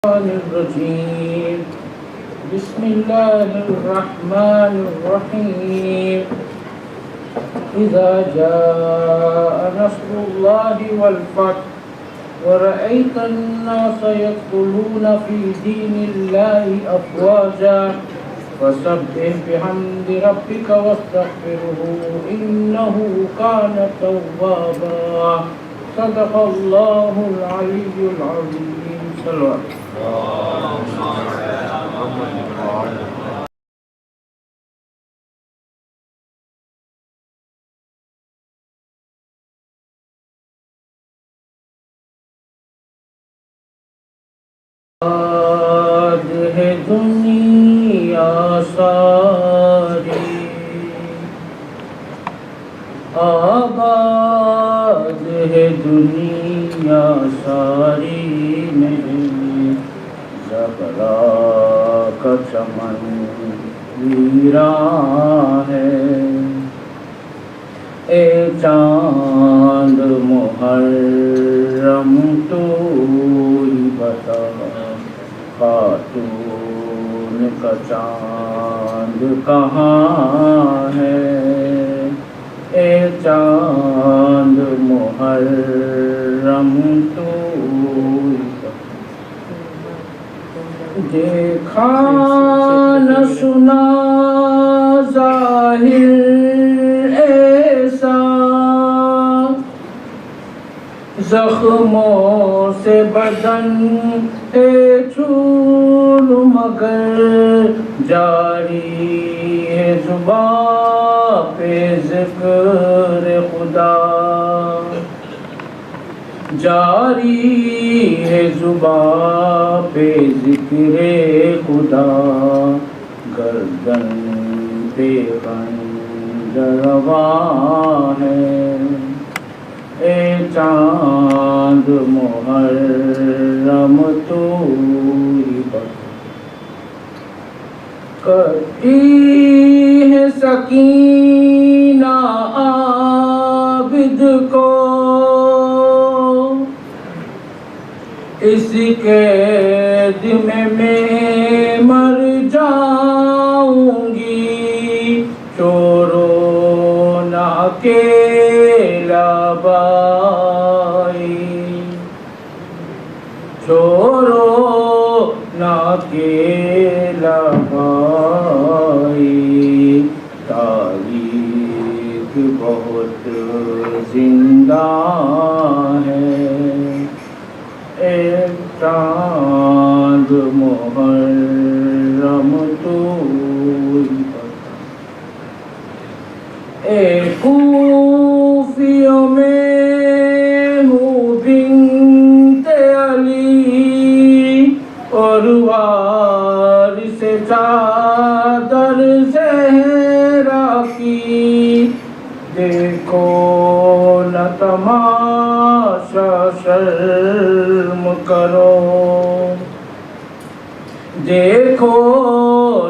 الرجيم بسم الله الرحمن الرحيم إذا جاء نصر الله والفتح ورأيت الناس يدخلون في دين الله أفواجا فسبح بحمد ربك واستغفره إنه كان توابا صدق الله العلي العظيم صلى الله آباد ہے دنیا ساری آباد ہے دنیا ساری میں زبرا کا چمن ویراں ہے اے چاند محرم تو ہی بتا خاتون کا چاند کہاں ہے اے چاند محرم تو دیکھا نہ سنا ظاہر ایسا زخموں سے بدن ہے چور مگر جاری ہے زباں پہ ذکر خدا جاری ہے زباں پہ ذکر خدا گردن پہ خنجر رواں ہے اے چاند محرم تو ہی کرتی ہے سکینہ عابد کو اس قید میں مر جاؤں گی چورو نہ اکیلا بائی چورو نہ اکیلا بائی تاریخ بہت زندہ ہے اے چاند محرم تو اے کوفیوں میں ہوں بنت علی اور وارث چادر زہرا کی دیکھو نہ تماشا شرم کرو دیکھو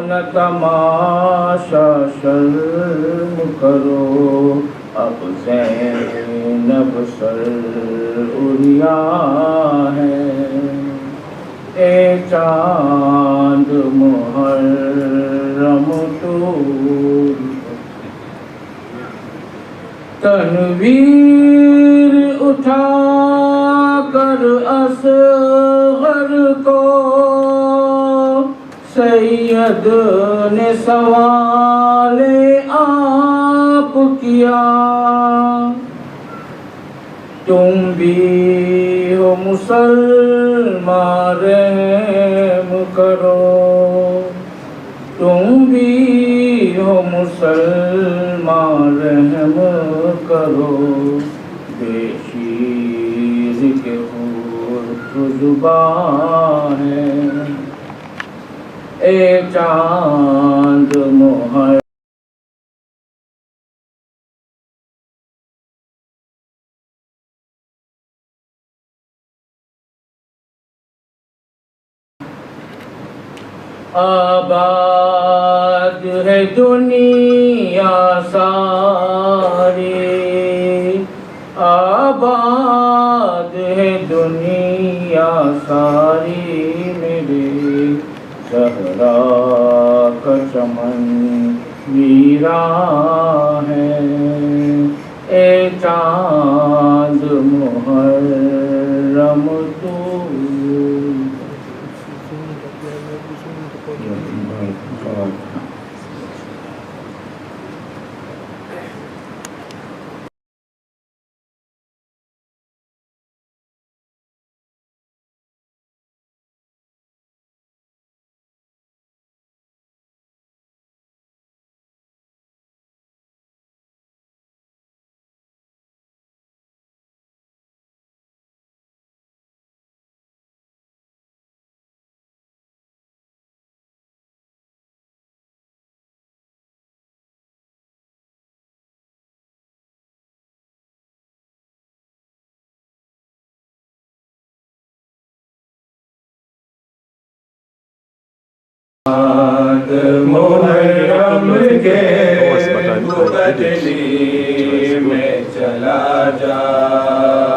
نہ تماشا شرم کرو اب زینب سر اڑیا ہے اے چاند محرم تو تنویر اٹھا کر اصغر کو سید نے سوال آپ کیا تم بھی ہو مسلمان رحم کرو تم بھی ہو مسلمان رحم کرو بے شیر کے حور زبان ہے اے چاند محرم آباد ہے دنیا ساری آباد ہے دنیا یا ساری میرے صحرا کا چمن ویراں ہے، اے چاند محرم تو محرم کے بدلی میں چلا جا،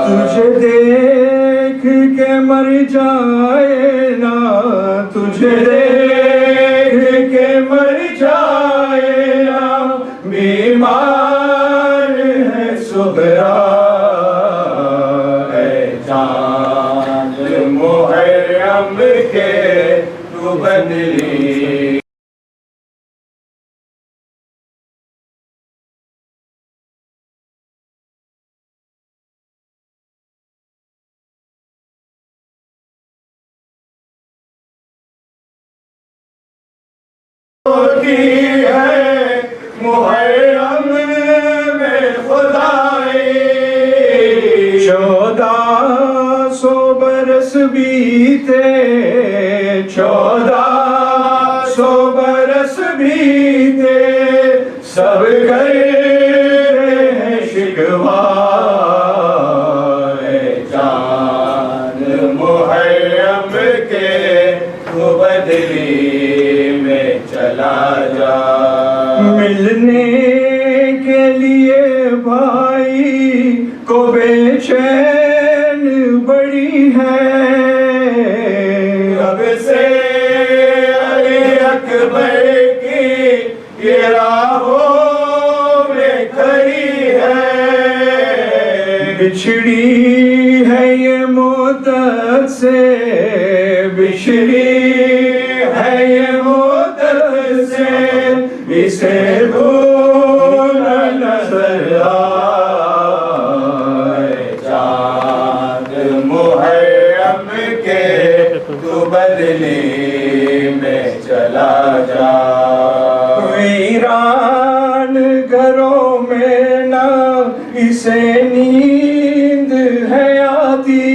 تجھے دیکھ کے مر جائے نا، تجھے دیکھ کے مر جائے نا، بیمار ہے صغرا، اے چاند محرم کے تو بدلی ہوتی ہے محرم میں خدائی، 1400 برس بیتے، 1400 برس بیتے، سب کر رہے ہیں شکوہ، اے چاند محرم کے تو بدلی میں چلا جا، ملنے کے لیے بھائی کو بے چین بڑی ہے، اب سے علی اکبر کی یہ راہوں میں کھڑی ہے، بچھڑی ہے یہ مدت سے، بچھڑی ہے یہ مدت سے، اسے دور نظر آئے، چاند محرم کے تو بدلی میں چلا جا، ویران گھروں میں نہ اسے نیند ہے آتی،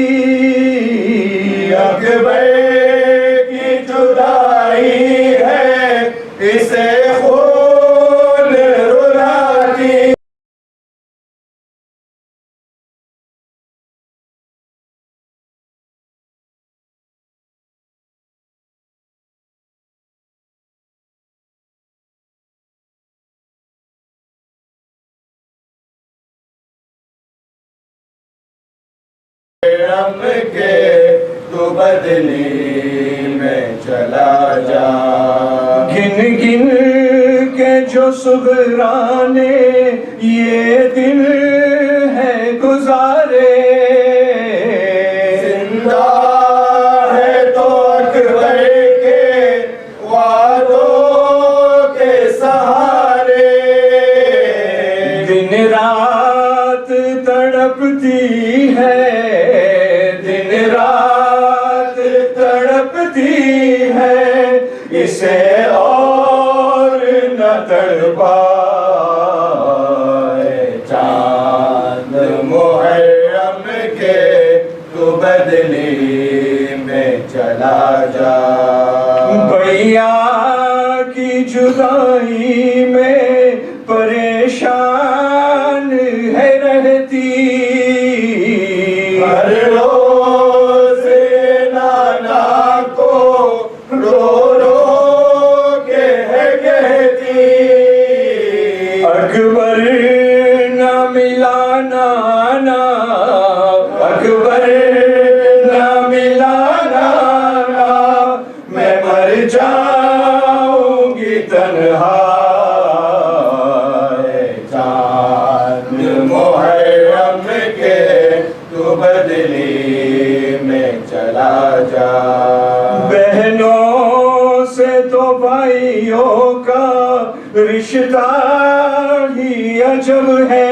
اکبر کی جدائی ہے اسے خون رلاتی، محرم کے تو بدلی میں چلا جا، گن گن کے جو صغرانے یہ دن ہے گزارے، زندہ ہے تو اکبر کے وعدوں کے سہارے، دن رات تڑپتی ہے، دن رات تڑپتی ہے، اسے اور نہ تڑپائے، چاند محرم کے تو بدلی میں چلا جا، بھیا کی جدائی میں پریشان ہے رہتی، ہر روز نانا کو رو رو کے ہے کہتی، اکبر نہ ملا نانا، اکبر نہ ملا جاؤں گی تنہا چاند محرم کے تو بدلی میں چلا جا بہنوں سے تو بھائیوں کا رشتہ ہی عجب ہے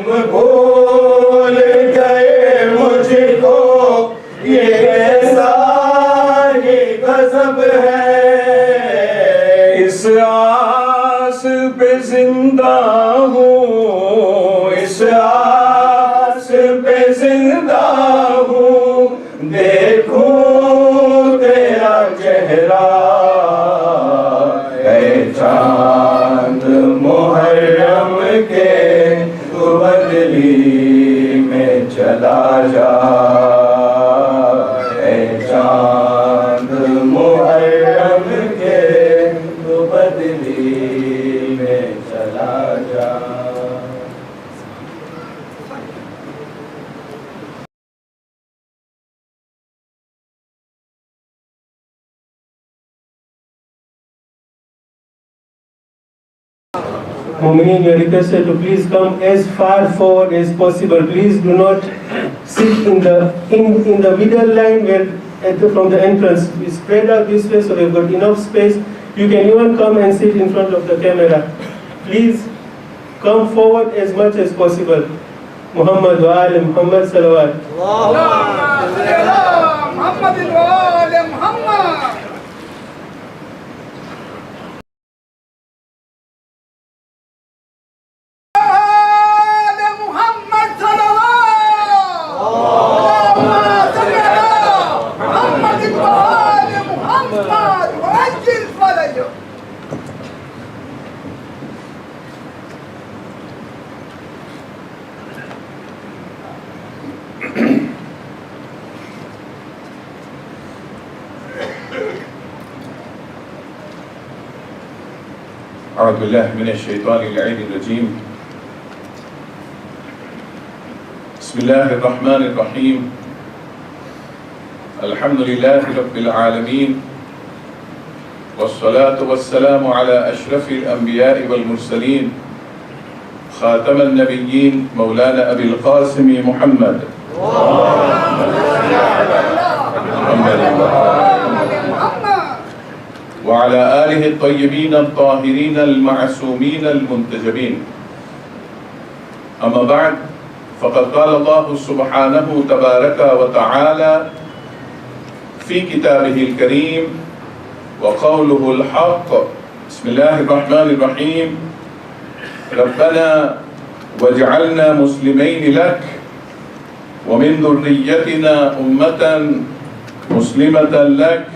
تم بھول گئے مجھ کو یہ کیسا ہی غضب ہے اس آس پہ زندہ ہوں اس آس پہ زندہ ہوں دیکھوں تیرا چہرہ اے چاند محرم کے تو بدلی میں چلا جا اے چاند محرم کے تو بدلی میں چلا جا Mu'mineen, you are requested to please come as far forward as possible. Please do not sit in the middle line from the entrance. We spread out this way so we've got enough space. You can even come and sit in front of the camera. Please come forward as much as possible. Muhammad wa ali Muhammad salawat. Muhammad wa ali Muhammad. أعوذ بالله من الشيطان اللعين الرجيم بسم الله الرحمن الرحيم الحمد لله رب العالمين والصلاة والسلام على أشرف الأنبياء والمرسلين خاتم النبيين مولانا أبي القاسم محمد وعلى آله الطيبين الطاهرين المعصومين المنتجبين أما بعد فقد قال الله سبحانه تبارك وتعالى في كتابه الكريم وقوله الحق بسم الله الرحمن الرحيم ربنا واجعلنا مسلمين لك ومن ذريتنا أمة مسلمة لك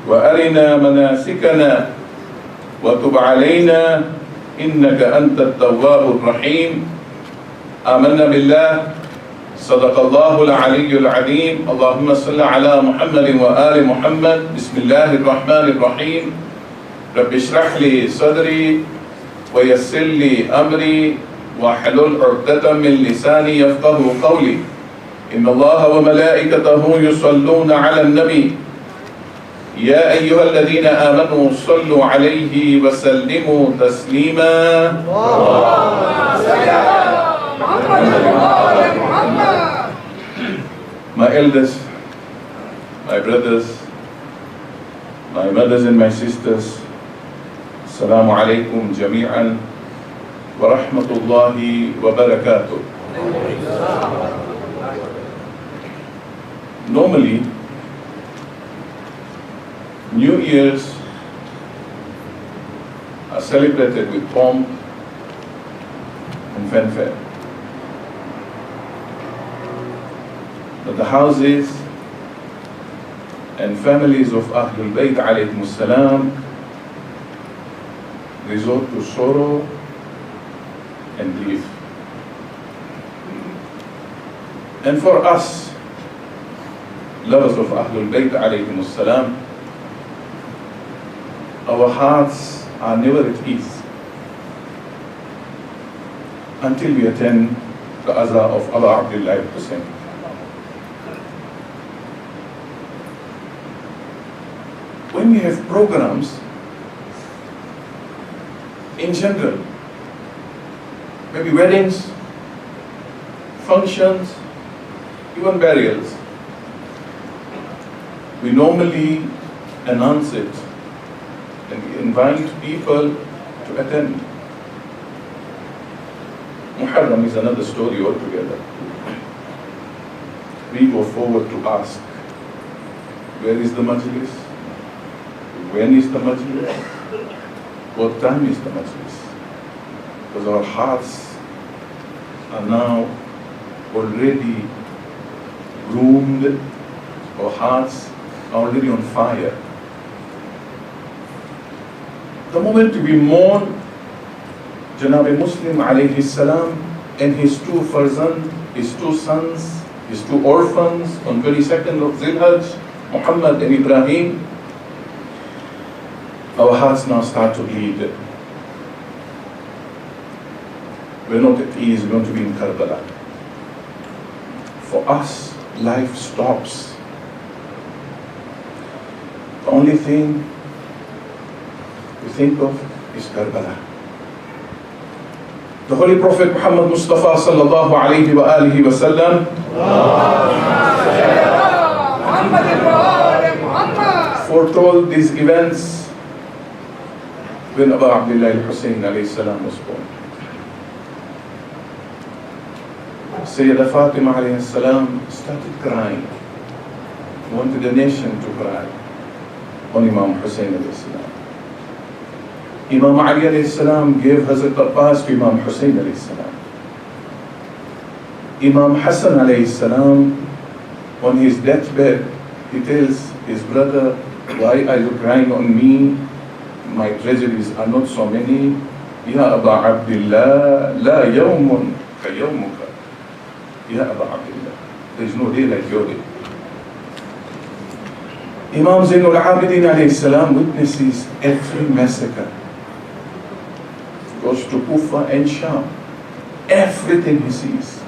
وأرنا مناسكنا وتب علينا إنك أنت التواب الرحيم آمنا بالله صدق الله العلي العظيم اللهم صل على محمد وآل محمد بسم الله الرحمن الرحيم رب اشرح لي صدري ويسر لي أمري واحلل عقدة من لساني يفقه قولي إن الله وملائكته يصلون على النبي يا أيها الذين آمنوا صلوا عليه وسلموا تسليما My elders, my brothers, my mothers and my sisters, Assalamu alaikum jami'an wa rahmatullahi wa barakatuh. Normally, New Year's are celebrated with pomp and fanfare. But the houses and families of Ahlul Bayt alayhimus salam resort to sorrow and grief. And for us, lovers of Ahlul Bayt alayhimus salam, our hearts are never at ease until we attend the Azza of Abu Abdullah Hussein. when we have programs in general, maybe weddings, functions, even burials, we normally announce it and we invite people to attend. Muharram is another story altogether. We go forward to ask, where is the Majlis? When is the Majlis? What time is the Majlis? Because our hearts are now already groomed, our hearts are already on fire. The moment we mourn Janab Muslim alayhi salam and his two farzand, his two sons, his two orphans on 22nd of Zilhaj, Muhammad and Ibrahim, our hearts now start to bleed. We're not at ease, we're going to be in Karbala. For us, life stops. The only thing we think of is Karbala. The Holy Prophet Muhammad Mustafa sallallahu alayhi wa alihi wa sallam foretold these events when Abu Abdullah al-Hussein alayhi salam was born. Sayyidah Fatima alayhi salam started crying, wanted the nation to cry on Imam Hussein alayhi salam. Imam Ali alayhi salam gave Hazrat Abbas to Imam Hussein alayhi salam. Imam Hassan alayhi salam, on his deathbed, he tells his brother, why are you crying on me? My tragedies are not so many. Ya Aba Abdullah, la yawmun ka yawmuka. Ya Aba Abdullah, there is no day like your day. Imam Zainul Abidin alayhi salam witnesses every massacre. Goes to Kufa and Sham. Everything he sees.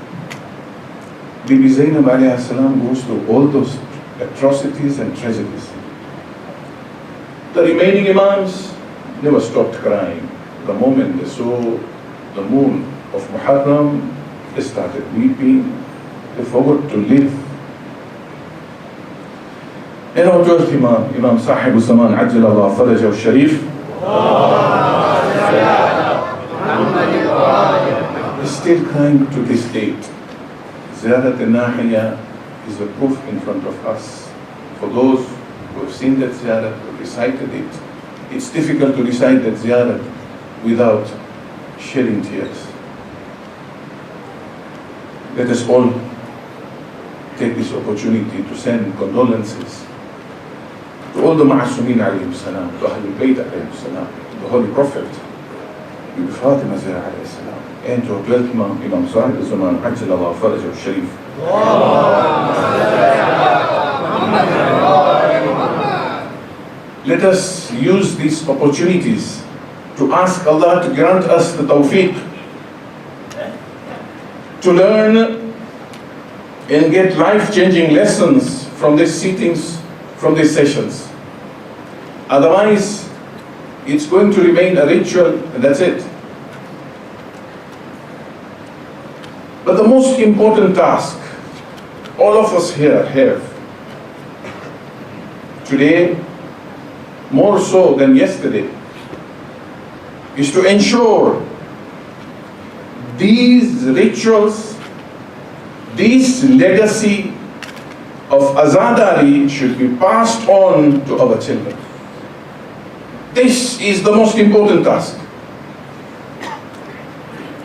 Bibi Zainab alayhi salam goes to all those atrocities and tragedies. The remaining Imams never stopped crying. The moment they saw the moon of Muharram, they started weeping. They forgot to live. And our 12th Imam, Imam Sahib Zaman Ajjal Allah Farajahu Sharif, is still crying to this date. Ziyarat al-Nahiya is a proof in front of us. For those who have seen that ziyarat, who recited it, it's difficult to recite that ziyarat without shedding tears. Let us all take this opportunity to send condolences to all the Ma'asumin alayhim salam, to Ahlul Bayt alayhim salam, the Holy Prophet, Bibi Fatima Zahra alayhi salam, and to our 12th Imam, Imam Sahib Zaman Ajjal Allah Farajahu Sharif. Let us use these opportunities to ask Allah to grant us the tawfiq to learn and get life-changing lessons from these sittings, from these sessions. Otherwise, it's going to remain a ritual and that's it. But the most important task all of us here have today, more so than yesterday, is to ensure these rituals, this legacy of Azadari should be passed on to our children. This is the most important task.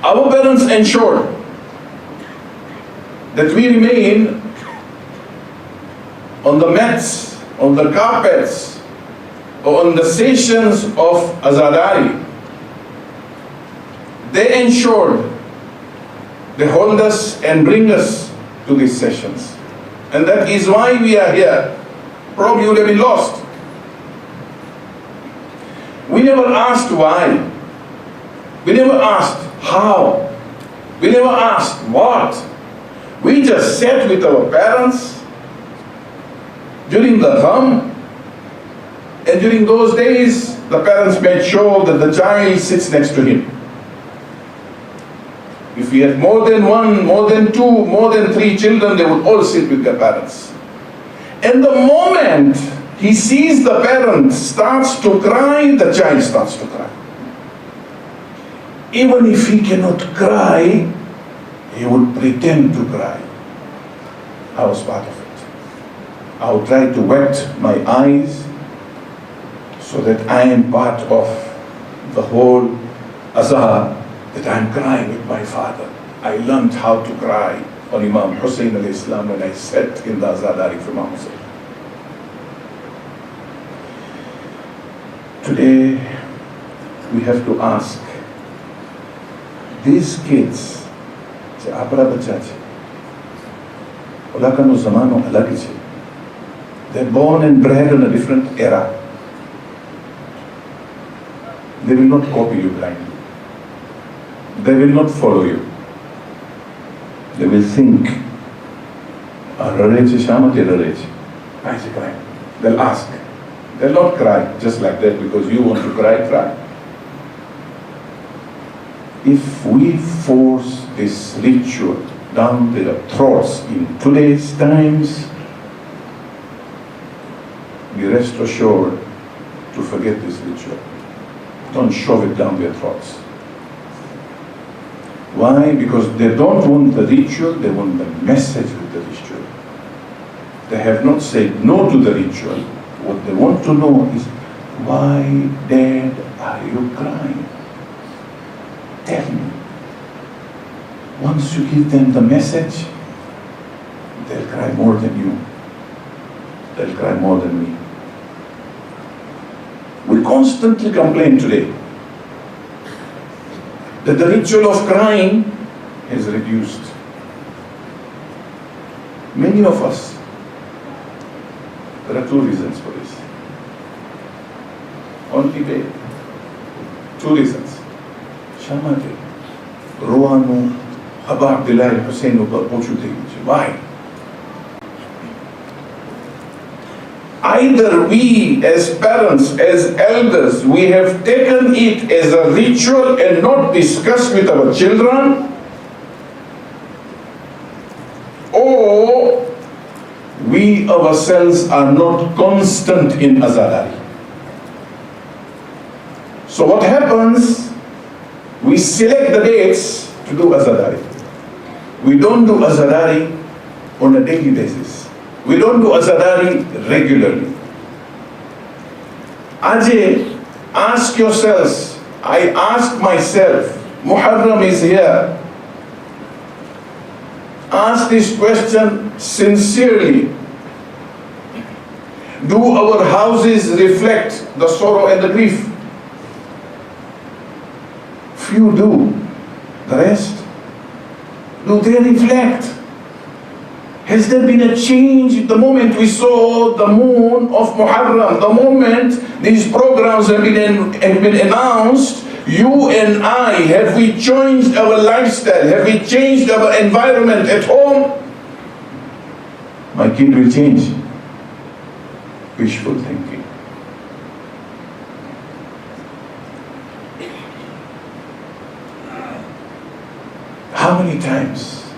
Our parents ensure that we remain on the mats, on the carpets, or on the sessions of Azadari. They ensured, they hold us and bring us to these sessions. And that is why we are here. Probably you would have been lost. We never asked why. We never asked how. We never asked what. We just sat with our parents during the gham And during those days, the parents made sure that the child sits next to him. If he had more than one, more than two, more than three children, they would all sit with their parents. And the moment he sees the parent starts to cry, the child starts to cry. Even if he cannot cry, he would pretend to cry. I was part of it. I would try to wet my eyes so that I am part of the whole azhar, that I am crying with my father. I learned how to cry on Imam Hussein alayhi salam when I sat in the azadari for Imam Hussein. Today, we have to ask, these kids, they're born and bred in a different era. They will not copy you blindly. They will not follow you. They will think, they'll ask. They'll not cry just like that because you want to cry. If we force this ritual down their throats in today's times, be rest assured to forget this ritual. Don't shove it down their throats. Why? Because they don't want the ritual, they want the message with the ritual. They have not said no to the ritual. What they want to know is, why, Dad, are you crying? Tell me. Once you give them the message, they'll cry more than you. They'll cry more than me. We constantly complain today that the ritual of crying is reduced. Many of us, there are two reasons for this. Only day. Two reasons. Shamate, Rohanu, Abba Abdullah Hussein Pochute. Why? Either we as parents, as elders, we have taken it as a ritual and not discussed with our children, or we ourselves are not constant in azadari. So what happens, we select the dates to do azadari. We don't do azadari on a daily basis. We don't do azadari regularly. Ajay, ask yourselves, I ask myself, Muharram is here. Ask this question sincerely. Do our houses reflect the sorrow and the grief? Few do. The rest? Do they reflect? Has there been a change the moment we saw the moon of Muharram, the moment these programs have been announced? You and I, have we changed our lifestyle? Have we changed our environment at home? My kid will change. Wishful thinking. How many times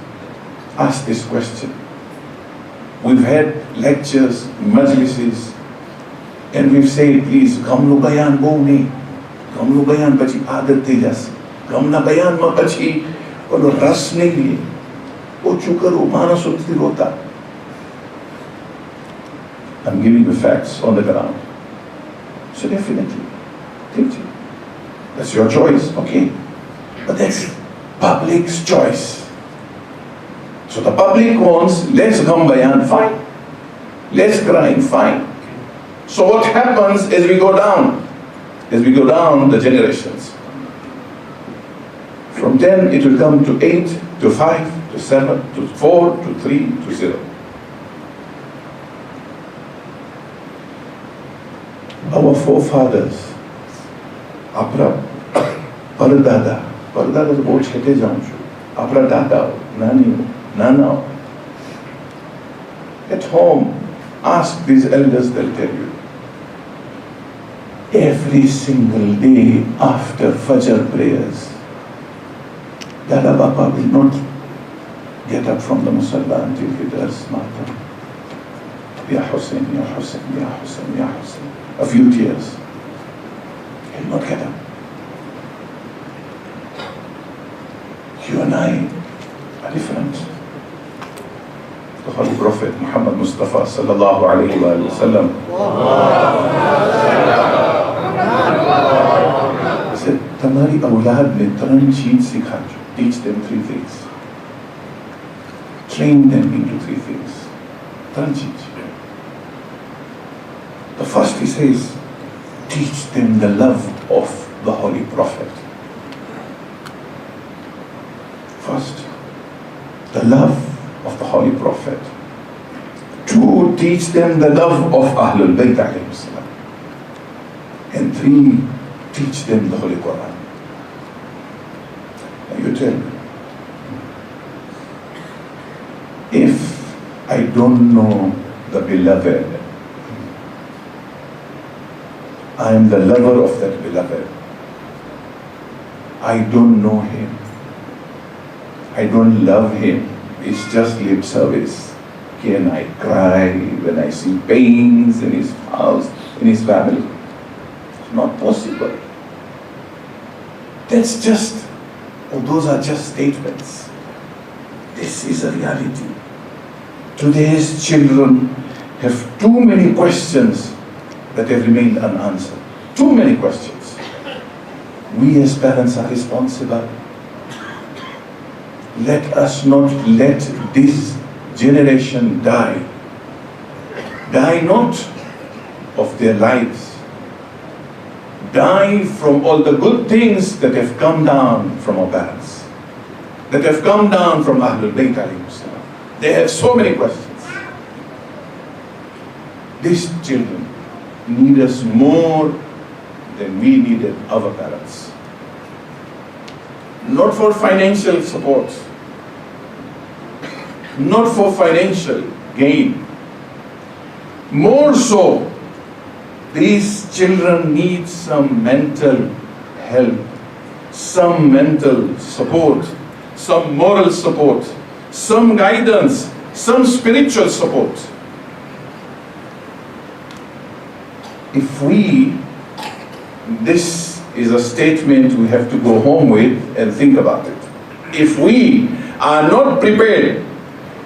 ask this question? We've had lectures, majlises, and we've said, please, gamnu bayan boni, gamnu bayan pachi adat tejas, gamna bayan ma pachi olo ras nahi hai, o chukaro manas utti rota. I'm giving you facts on the ground. So definitely, teaching. That's your choice, okay? But that's public's choice. So the public wants, let's gam bayan, fine. Let's cry, fine. So what happens as we go down? As we go down the generations. From 10 it will come to 8, to 5, to 7, to 4, to 3, to 0. Our forefathers, apra pardada to bahut chhete jaun chu, apra dada, nani, nana. At home, ask these elders, they'll tell you. every single day after Fajr prayers, Dada Baba will not get up from the Musalla until he does Matam. Ya Hussein, Ya Hussein, Ya Hussein, Ya Hussein. A few tears. He'll not get up. You and I are different. The Holy Prophet Muhammad Mustafa sallallahu alayhi wa sallam said, Tamari awlad ne tran cheez sikha, teach them 3 things. Train them into 3 things. Tran cheez. The first he says, teach them the love of the Holy Prophet. First, the love of the Holy Prophet. 2, teach them the love of Ahlul Bayt alayhim salam. And 3, teach them the Holy Quran. Now you tell me, if I don't know the beloved, I am the lover of that beloved, I don't know him, I don't love him, it's just lip service. Can I cry when I see pains in his house, in his family? It's not possible. That's just, those are just statements. This is a reality. Today's children have too many questions that have remained unanswered. Too many questions. We as parents are responsible. Let us not let this generation die. Die not of their lives. Die from all the good things that have come down from our parents, that have come down from Ahlul Bayt alayhim salam. They have so many questions. These children need us more than we needed our parents. Not for financial support, not for financial gain. More so, these children need some mental help, some mental support, some moral support, some guidance, some spiritual support. If we, this is a statement we have to go home with and think about it. If we are not prepared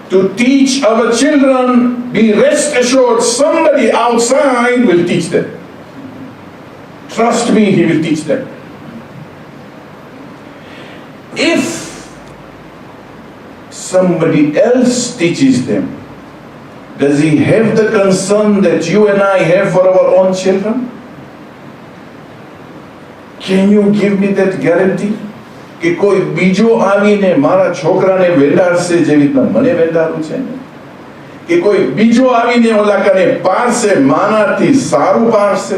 to teach our children, be rest assured somebody outside will teach them. Trust me, he will teach them. If somebody else teaches them, does he have the concern that you and I have for our own children? Can you give me that guarantee? કે કોઈ બીજો આવીને મારા છોકરાને વેંડારશે જેવી રીતના મને વેંડારું છે ને, કે કોઈ બીજો આવીને ઓલા કને પારશે માનાથી સારું પારશે,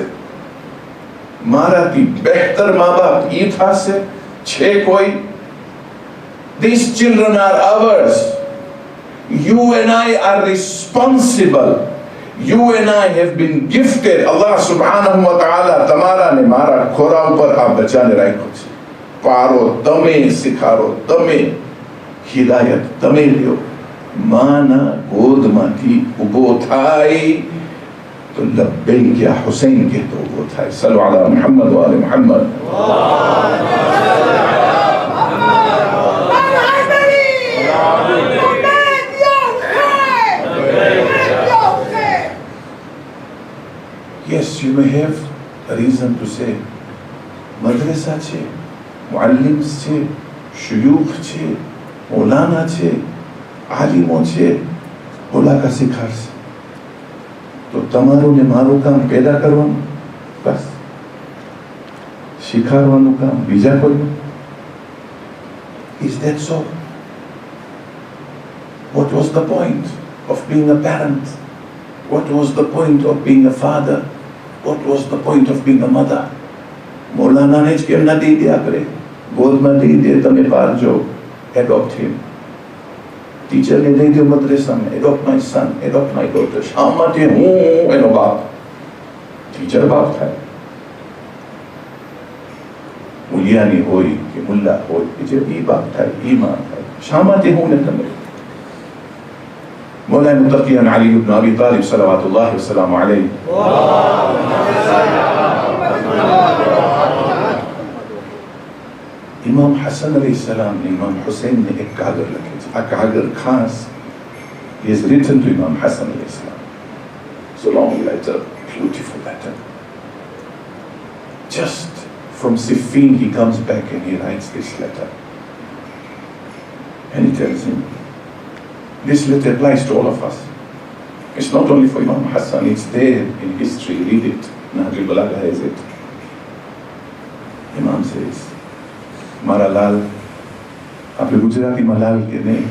મારાથી બહેતર મા બાપ ઈ થાશે છે કોઈ? These children are ours. You and I are responsible. You and I have been gifted. Allah subhanahu wa ta'ala તમારા ને મારા ખોરા ઉપર આ બચ્ચાને રાખ્યો છે. પારો તમે શીખારો, તમે હિદાયત તમે લ્યો. માના ગોદમાંથી ઊભો થાય તો લબ્બૈક યા હુસૈન કહેતો ઊભો થાય. સલ્લુ અલા મુહમ્મદ વ આલે Muhammad. Yes, you may have a reason to say, madrasa છે, muallims છે, shuyukh છે, maulana છે, alimo છે, ઓલા કા શીખાડશે. તો તમારું ને મારું કામ પેદા કરવાનું, બસ શીખાડવાનું કામ બીજા કોઈનું. Is that so? What was the point of being a parent? What was the point of being a father? What was the point of being a mother? Maulana ne જ કેમ ના દઈ દે આપણે? ગોદમાં દઈ દે, તમે પારજો, adopt him. Teacher ને દઈ દો મદ્રેસામાં, adopt my son, adopt my daughter. શા માટે હું એનો બાપ? ટીચર બાપ થાય. मुलियानी होई कि मुल्ला होई जे ई बात है ईमान है शामाते होने तमरे मौला मुत्तक़ियन अली इब्न अबी तालिब सल्लल्लाहु वसल्लम अलैहि इमाम हसन अलैहिस्सलाम ने इमाम हुसैन ने एक कागर लिखे a कागर खास is written to Imam Hassan अलैहिस्सलाम. It's a long letter, beautiful letter. Just from Siffin he comes back and he writes this letter. And he tells him, this letter applies to all of us. It's not only for Imam Hassan, it's there in history, read it. Nahjul Balagha has it. Imam says, Mara Lal, aapne Gujarati Malal ke nahi.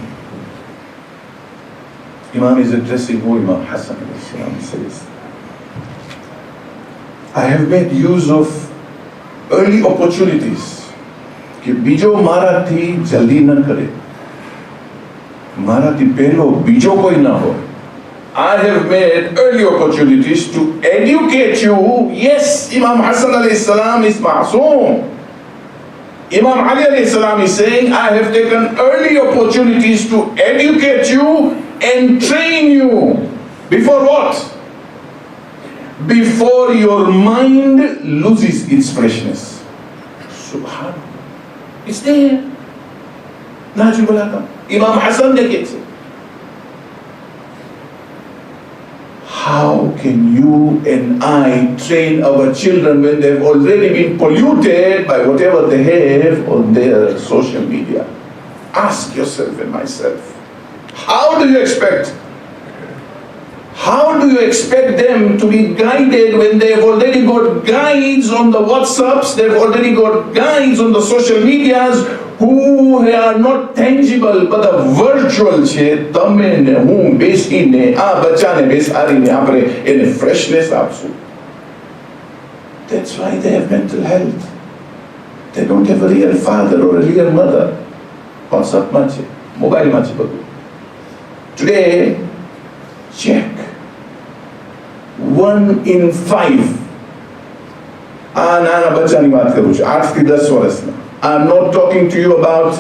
Imam is addressing who Imam Hassan he says, I have made use of early opportunities कि बीजो मारा थी जल्दी न करे मारा थी पहलो बीजो कोई ना हो I have made early opportunities to educate you. Yes, Imam Hassan alayhi salam is ma'soom. Imam Ali alayhi salam is saying, I have taken early opportunities to educate you and train you. Before what? Before your mind loses its freshness. Subhanallah. It's there. Nahjul Balagha. Imam Hassan gets it. How can you and I train our children when they've already been polluted by whatever they have on their social media? Ask yourself and myself. How do you expect? How do you expect them to be guided when they've already got guides on the WhatsApps, they've already got guides on the social medias who are not tangible but the virtual છે તમે ને હું બેસીને આ બચ્ચાને બેસાડીને આપણે એને freshness આપશું. That's why they have mental health. They don't have a real father or a real mother. WhatsApp માં છે, મોબાઈલ માં છે બધું. Today, check. 1 in 5 આ નાના બચ્ચાની વાત કરું છું 8 થી 10 વર્ષના. I'm not talking to you about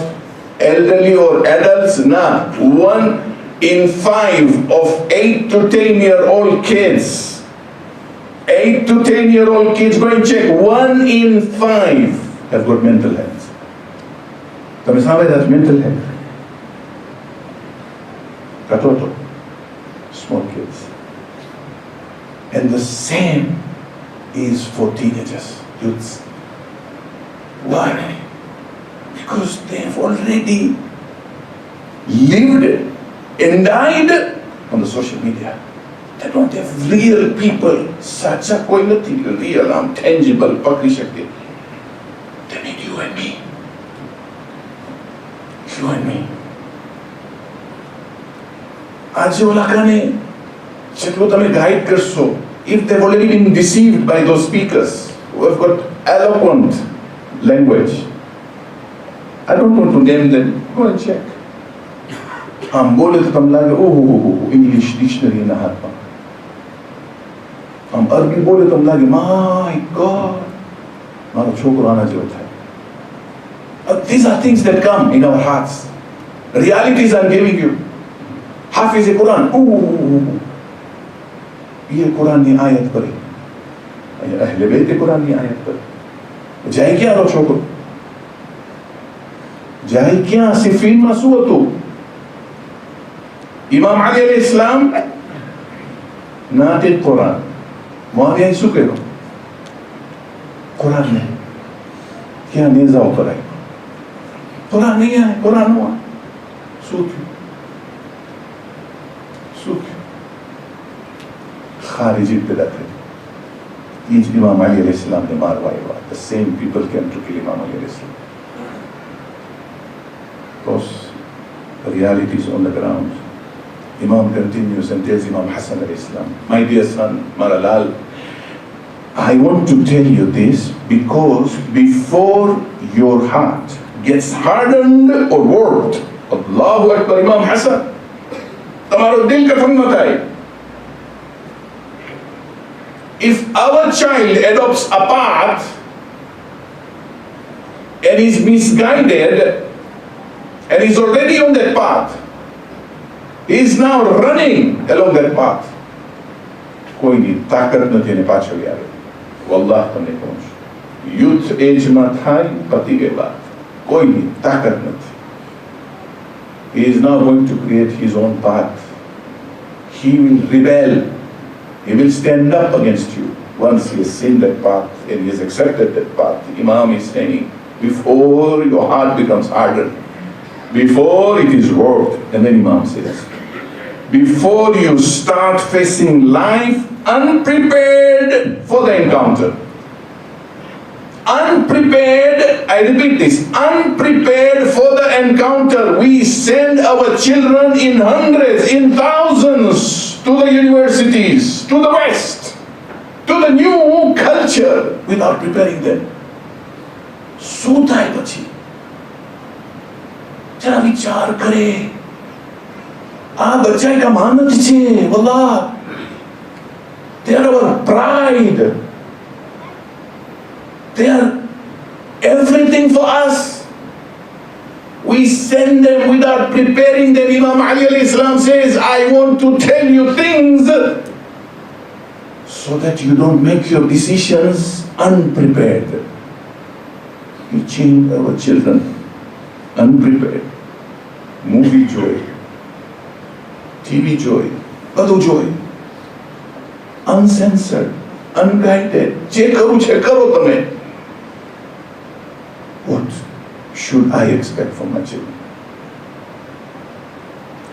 elderly or adults. Nah, 1 in 5 of 8 to 10-year-old kids. 8 to 10-year-old kids, go and check. 1 in 5 have got mental health. તમે સામે that's mental health. Katoto, small kids. And the same is for teenagers, youths. Why? Because they have already lived and died on the social media. They don't have real people, such a quality, real, tangible, pakri shakti. They need you and me. You and me. આજે ઓલાકાને જેટલું તમે guide કરશો, if they've already been deceived by those speakers who have got eloquent language, I don't want to name them, go and check. આમ બોલે તો તમને લાગે ઓહો ઇંગ્લિશ ડિક્શનરી એના હાથમાં, આમ અરબી બોલે તો તમને લાગે માય ગોડ મારો છોકરો આના જેવો થાય. These are things that come in our hearts. Realities I'm giving you. Hafiz Quran, ये कुरान ની આયત પડી, અહલે બેત કુરાનની આયત પડી, જાય ક્યાં રો છોકરો, જાય ક્યાં? સિફીનમાં શું હતું? ઇમામ અલી અલૈહિ સલામ નાતિક કુરાન, મુઆવિયા શું કર્યું? કુરાન ને ક્યાં નેઝાઓ કરાય, કુરાન નહીં આવે, કુરાન નો શું થયું? શું થયું? ખારીજી પેદા થઈ. એ જ ઇમામ અલી અલૈહિ સલામને મારવા આવ્યા. The same people came to kill Imam Ali alayhi salam. Because the reality is on the ground. Imam continues and tells Imam Hassan alayhi salam, my dear son, Maralal, I want to tell you this because before your heart gets hardened or warped, Allahu Akbar, Imam Hassan, તમારો દિલ કઠણ ન થાય. If our child adopts a path and is misguided and is already on that path, he is now running along that path. કોઈની તાકાત નથી એને પાછળ આવે. વલ્લાહ તમને કહું છું, યુથ એજમાં થાય પતી ગઈ વાત. કોઈની તાકાત નથી. He is now going to create his own path. He will rebel. He will stand up against you once he has seen that path and he has accepted that path. The Imam is saying, before your heart becomes hardened, before it is warped, and then Imam says, before you start facing life unprepared for the encounter. Unprepared, I repeat this, unprepared for the encounter. We send our children in hundreds, in thousands to the universities, to the West, to the new culture without preparing them. શું થાય પછી? જરા વિચાર કરે. આ બચ્ચા એક અમાનત છે. વલ્લાહ, they are our pride. They are everything for us. We send them without preparing them. Imam Ali alayhi salam says, I want to tell you things so that you don't make your decisions unprepared. We change our children unprepared. Movie joy, TV joy, બધું joy, uncensored, unguided. જે કરું છે કરો તમે. What should I expect from my children?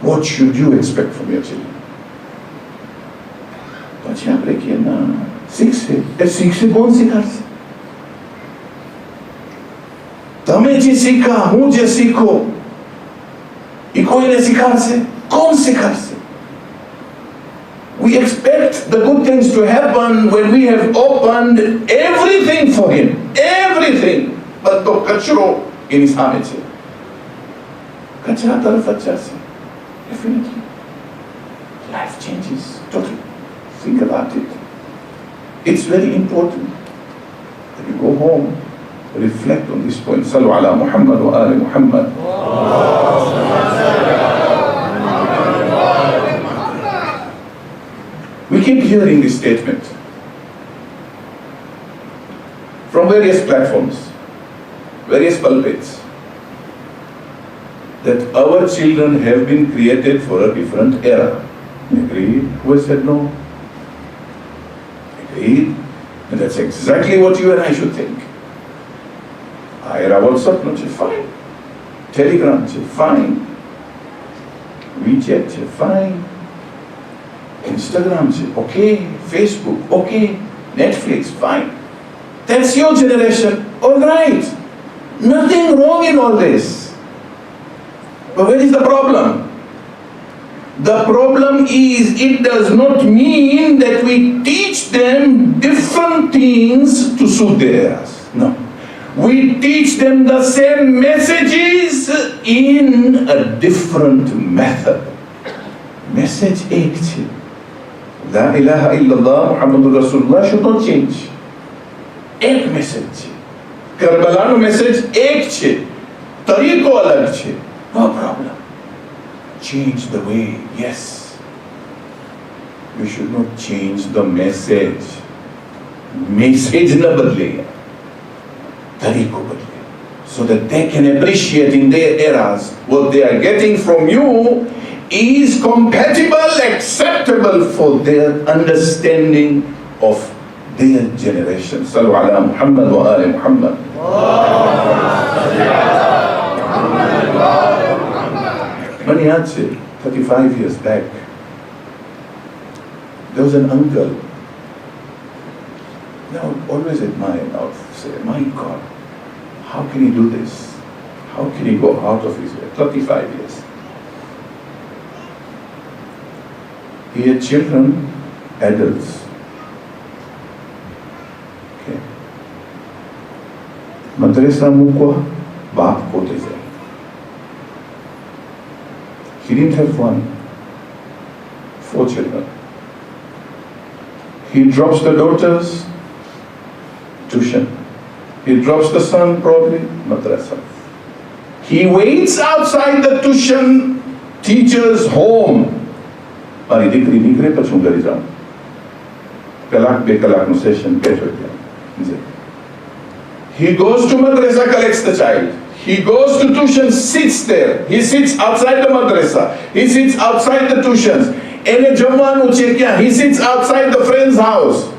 What should you expect from your children? પછી આપણે કહીએ ના શીખશે. એ શીખશે કોણ શીખાડશે? તમે જે શીખા, હું જે શીખો, એ કોઈને શીખાડશે? કોણ શીખાડશે? We expect the good things to happen when we have opened everything for him. Everything. But the kachro in his hand છે. કચરા તરફ જ જશે. Definitely. Life changes totally. Think about it. It's very important that you go home, reflect on this point. Sallu ala Muhammad wa ali Muhammad. We keep hearing this statement from various platforms, various pulpits, that our children have been created for a different era. Agreed? Who has said no? Agreed? And that's exactly what you and I should think. Era WhatsApp, no, fine. Telegram, fine. WeChat, fine. Instagram, okay. Facebook, okay. Netflix, fine. That's your generation. All right. Nothing wrong in all this. But where is the problem? The problem is it does not mean that we teach them different things to suit theirs. No. We teach them the same messages in a different method. Message ek છે. La ilaha illallah Muhammadur Rasulullah should not change. Ek message છે. કરબલાનો message એક છે. તરીકો અલગ છે. No problem. Change the way, yes. You should not change the message. Message na badle. Tariko badle. So that they can appreciate in their eras what they are getting from you is compatible, acceptable for their understanding of their generation. Sallu ala Muhammad wa ali Muhammad. Mani yaad se 35 years back, there was an uncle. I would always admire, I would say, my God, how can he do this? How can he go out of his way? 35 years. He had children, adults. Okay. Madrasa mukwa, baap kote zai. He didn't have one. 4 children. He drops the daughters, tuition. He drops the son, probably, madrasa. He waits outside the tuition teacher's home. Mari dikri nikre pachun gari jaun. Kalak be kalak no session get ho gaya. He goes to madrasa, collects the child. He goes to tuition, sits there. He sits outside the madrasa. He sits outside the tuitions. Ene Jawan Uchekya, he sits outside the friend's house.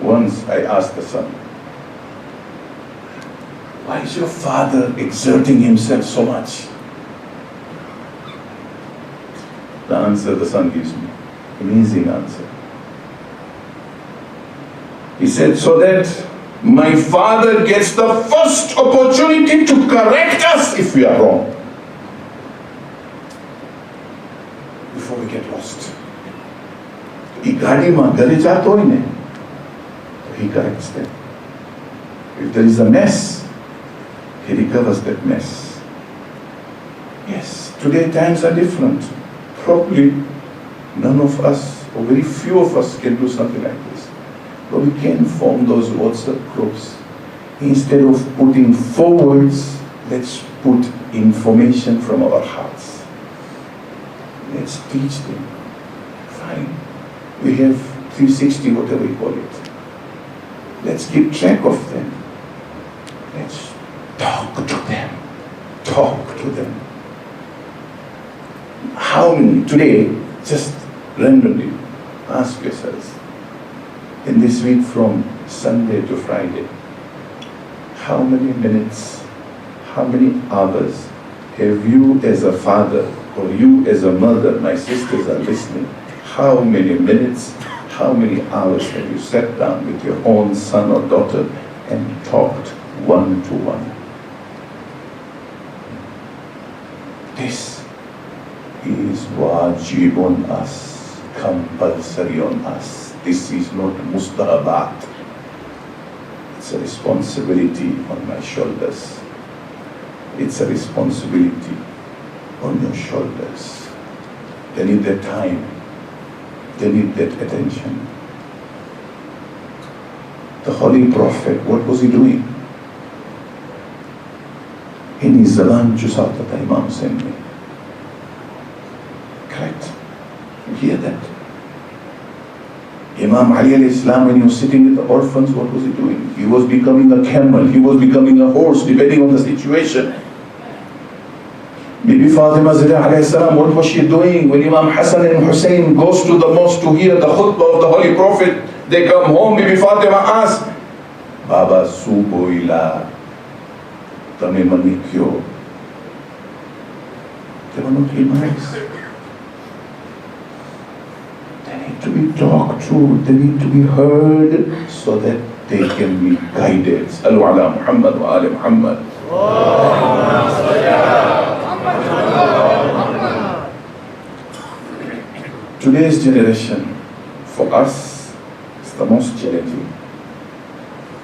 Once I asked the son, why is your father exerting himself so much? The answer the son gives me, amazing answer. He said, so that my father gets the first opportunity to correct us if we are wrong, before we get lost. He corrects them. If there is a mess, he recovers that mess. Yes, today times are different. Probably none of us, or very few of us, can do something like this. But we can form those WhatsApp groups. Instead of putting forwards, let's put information from our hearts. Let's teach them. Fine. We have 360, whatever we call it. Let's keep track of them. Let's talk to them. Talk to them. How many, today, just randomly, ask yourselves, in this week from Sunday to Friday, how many minutes, how many hours have you as a father or you as a mother, my sisters are listening, how many minutes, how many hours have you sat down with your own son or daughter and talked one-to-one? This is wajib on us, compulsory on us. This is not mustahabat. It's a responsibility on my shoulders. It's a responsibility on your shoulders. They need their time. They need that attention. The Holy Prophet, what was he doing? In his Zalan Chusatata Imam Hussain. Correct? You hear that? Imam Ali alayhi salam, when he was sitting with the orphans, what was he doing? He was becoming a camel, he was becoming a horse, depending on the situation. Bibi Fatima Zahra alayhi salam, what was she doing? When Imam Hassan and Hussein goes to the mosque to hear the khutbah of the Holy Prophet, they come home, Bibi Fatima asks, Baba Subo ila, tame manikyo. They were not imams. To be talked to, they need to be heard so that they can be guided. Sallu ala Muhammad wa ali Muhammad. Today's generation, for us, is the most challenging.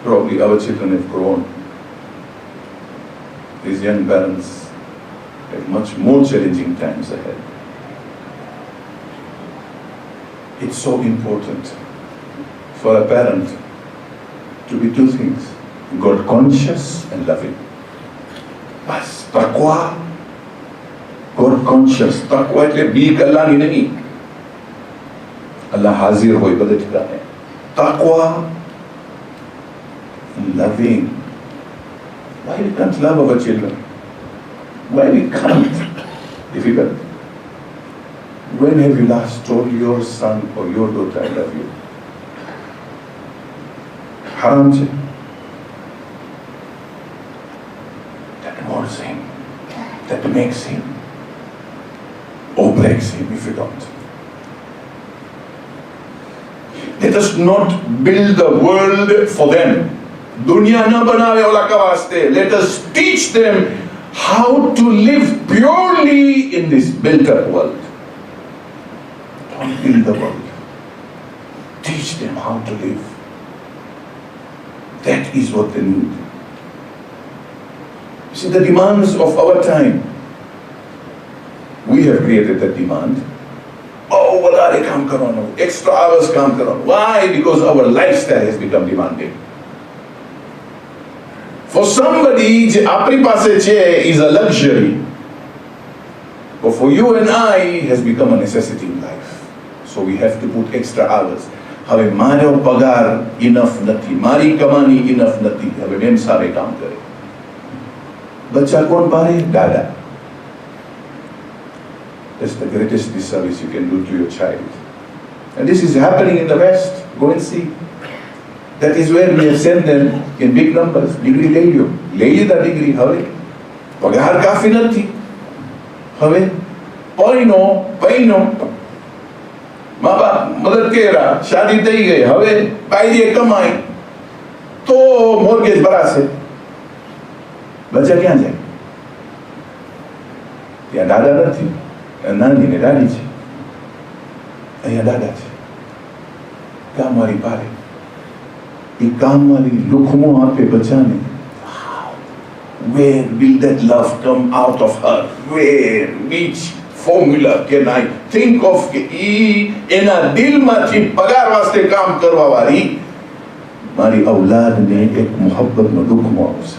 Probably our children have grown. These young parents have much more challenging times ahead. It's so important for a parent to be two things: God conscious and loving. Bas, taqwa, God conscious. Taqwa એટલે બીક અલ્લાહની નહીં. Allah હાજર હોય બધે ઠેકાણે. Taqwa and loving. Why we can't love our children? Why we can't? Difficult. When have you last told your son or your daughter, I love you? Haram che. That molds him, that makes him, or breaks him if you don't. Let us not build the world for them. Dunya na banawe ola ka vaste. Let us teach them how to live purely in this built-up world. Don't build the world. Teach them how to live. That is what they need. You see, the demands of our time, we have created that demand. Oh, well, વધારે કામ કરવાનું, extra hours કામ કરવાનું. Why? Because our lifestyle has become demanding. For somebody જે આપણી પાસે છે is a luxury, but for you and I has become a necessity in life. So we have to put extra hours. હવે મારો પગાર enough નથી, મારી કમાણી ઇનફ નથી, હવે મેમ સાહેબ કામ કરે. બચ્ચા કોણ પારે? દાદા. That's the greatest disservice you can do to your child. And this is happening in the West. Go and see. That is where we have sent them in big numbers. Degree લઈ લ્યો, લઈ લીધા degree, હવે પગાર કાફી નથી, હવે પૈનો મા બાપ મદદ કર્યા, શાદી થઈ ગઈ, હવે બાયરીએ કમાય તો મોર્ગેજ ભરાશે. બચ્ચા ક્યાં જાય? ત્યાં દાદા નથી, નાની ને દાદી છે, અહીંયા દાદા છે. કામવાળી પારે, એ કામવાળી લુખમો આપે બચ્ચાને. Where will that love come out of her? Where? Which formula can I think of? એના દિલમાંથી પગાર વાસ્તે કામ કરવા વાળી મારી ઔલાદને એક મોહબ્બતનો દુઃખમો આવશે.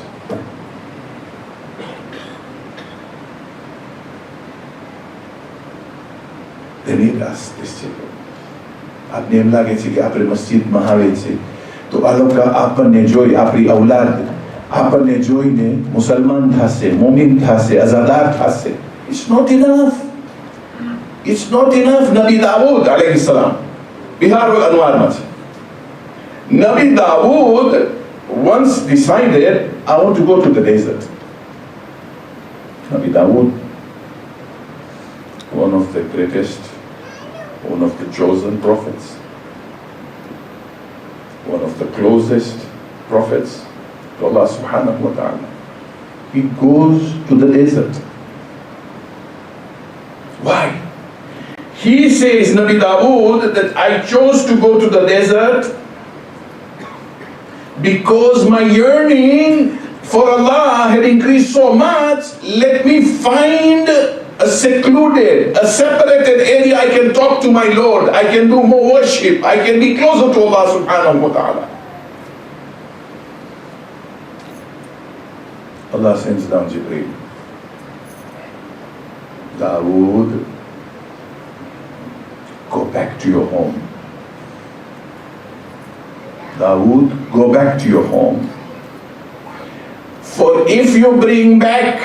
They need us, these children. આપને એમ લાગે છે કે આપણે મસ્જિદમાં આવે છે તો આ લોકો આપણને જોઈ, આપણી ઔલાદ આપણને જોઈને મુસલમાન થશે, મોમિન થશે, અઝાદાર થશે. It's not enough. It's not enough. Nabi Dawood alayhi salam, Bihar wal Anwarમાં છે. Nabi Dawood once decided, I want to go to the desert. Nabi Dawood, one of the greatest, one of the chosen prophets, one of the closest prophets to Allah subhanahu wa ta'ala. He goes to the desert. Why? He says, Nabi Dawood, that I chose to go to the desert because my yearning for Allah had increased so much. Let me find a secluded, a separated area I can talk to my Lord. I can do more worship. I can be closer to Allah subhanahu wa ta'ala. Allah sends down Jibreel. Dawood, go back to your home. Dawood, go back to your home. For if you bring back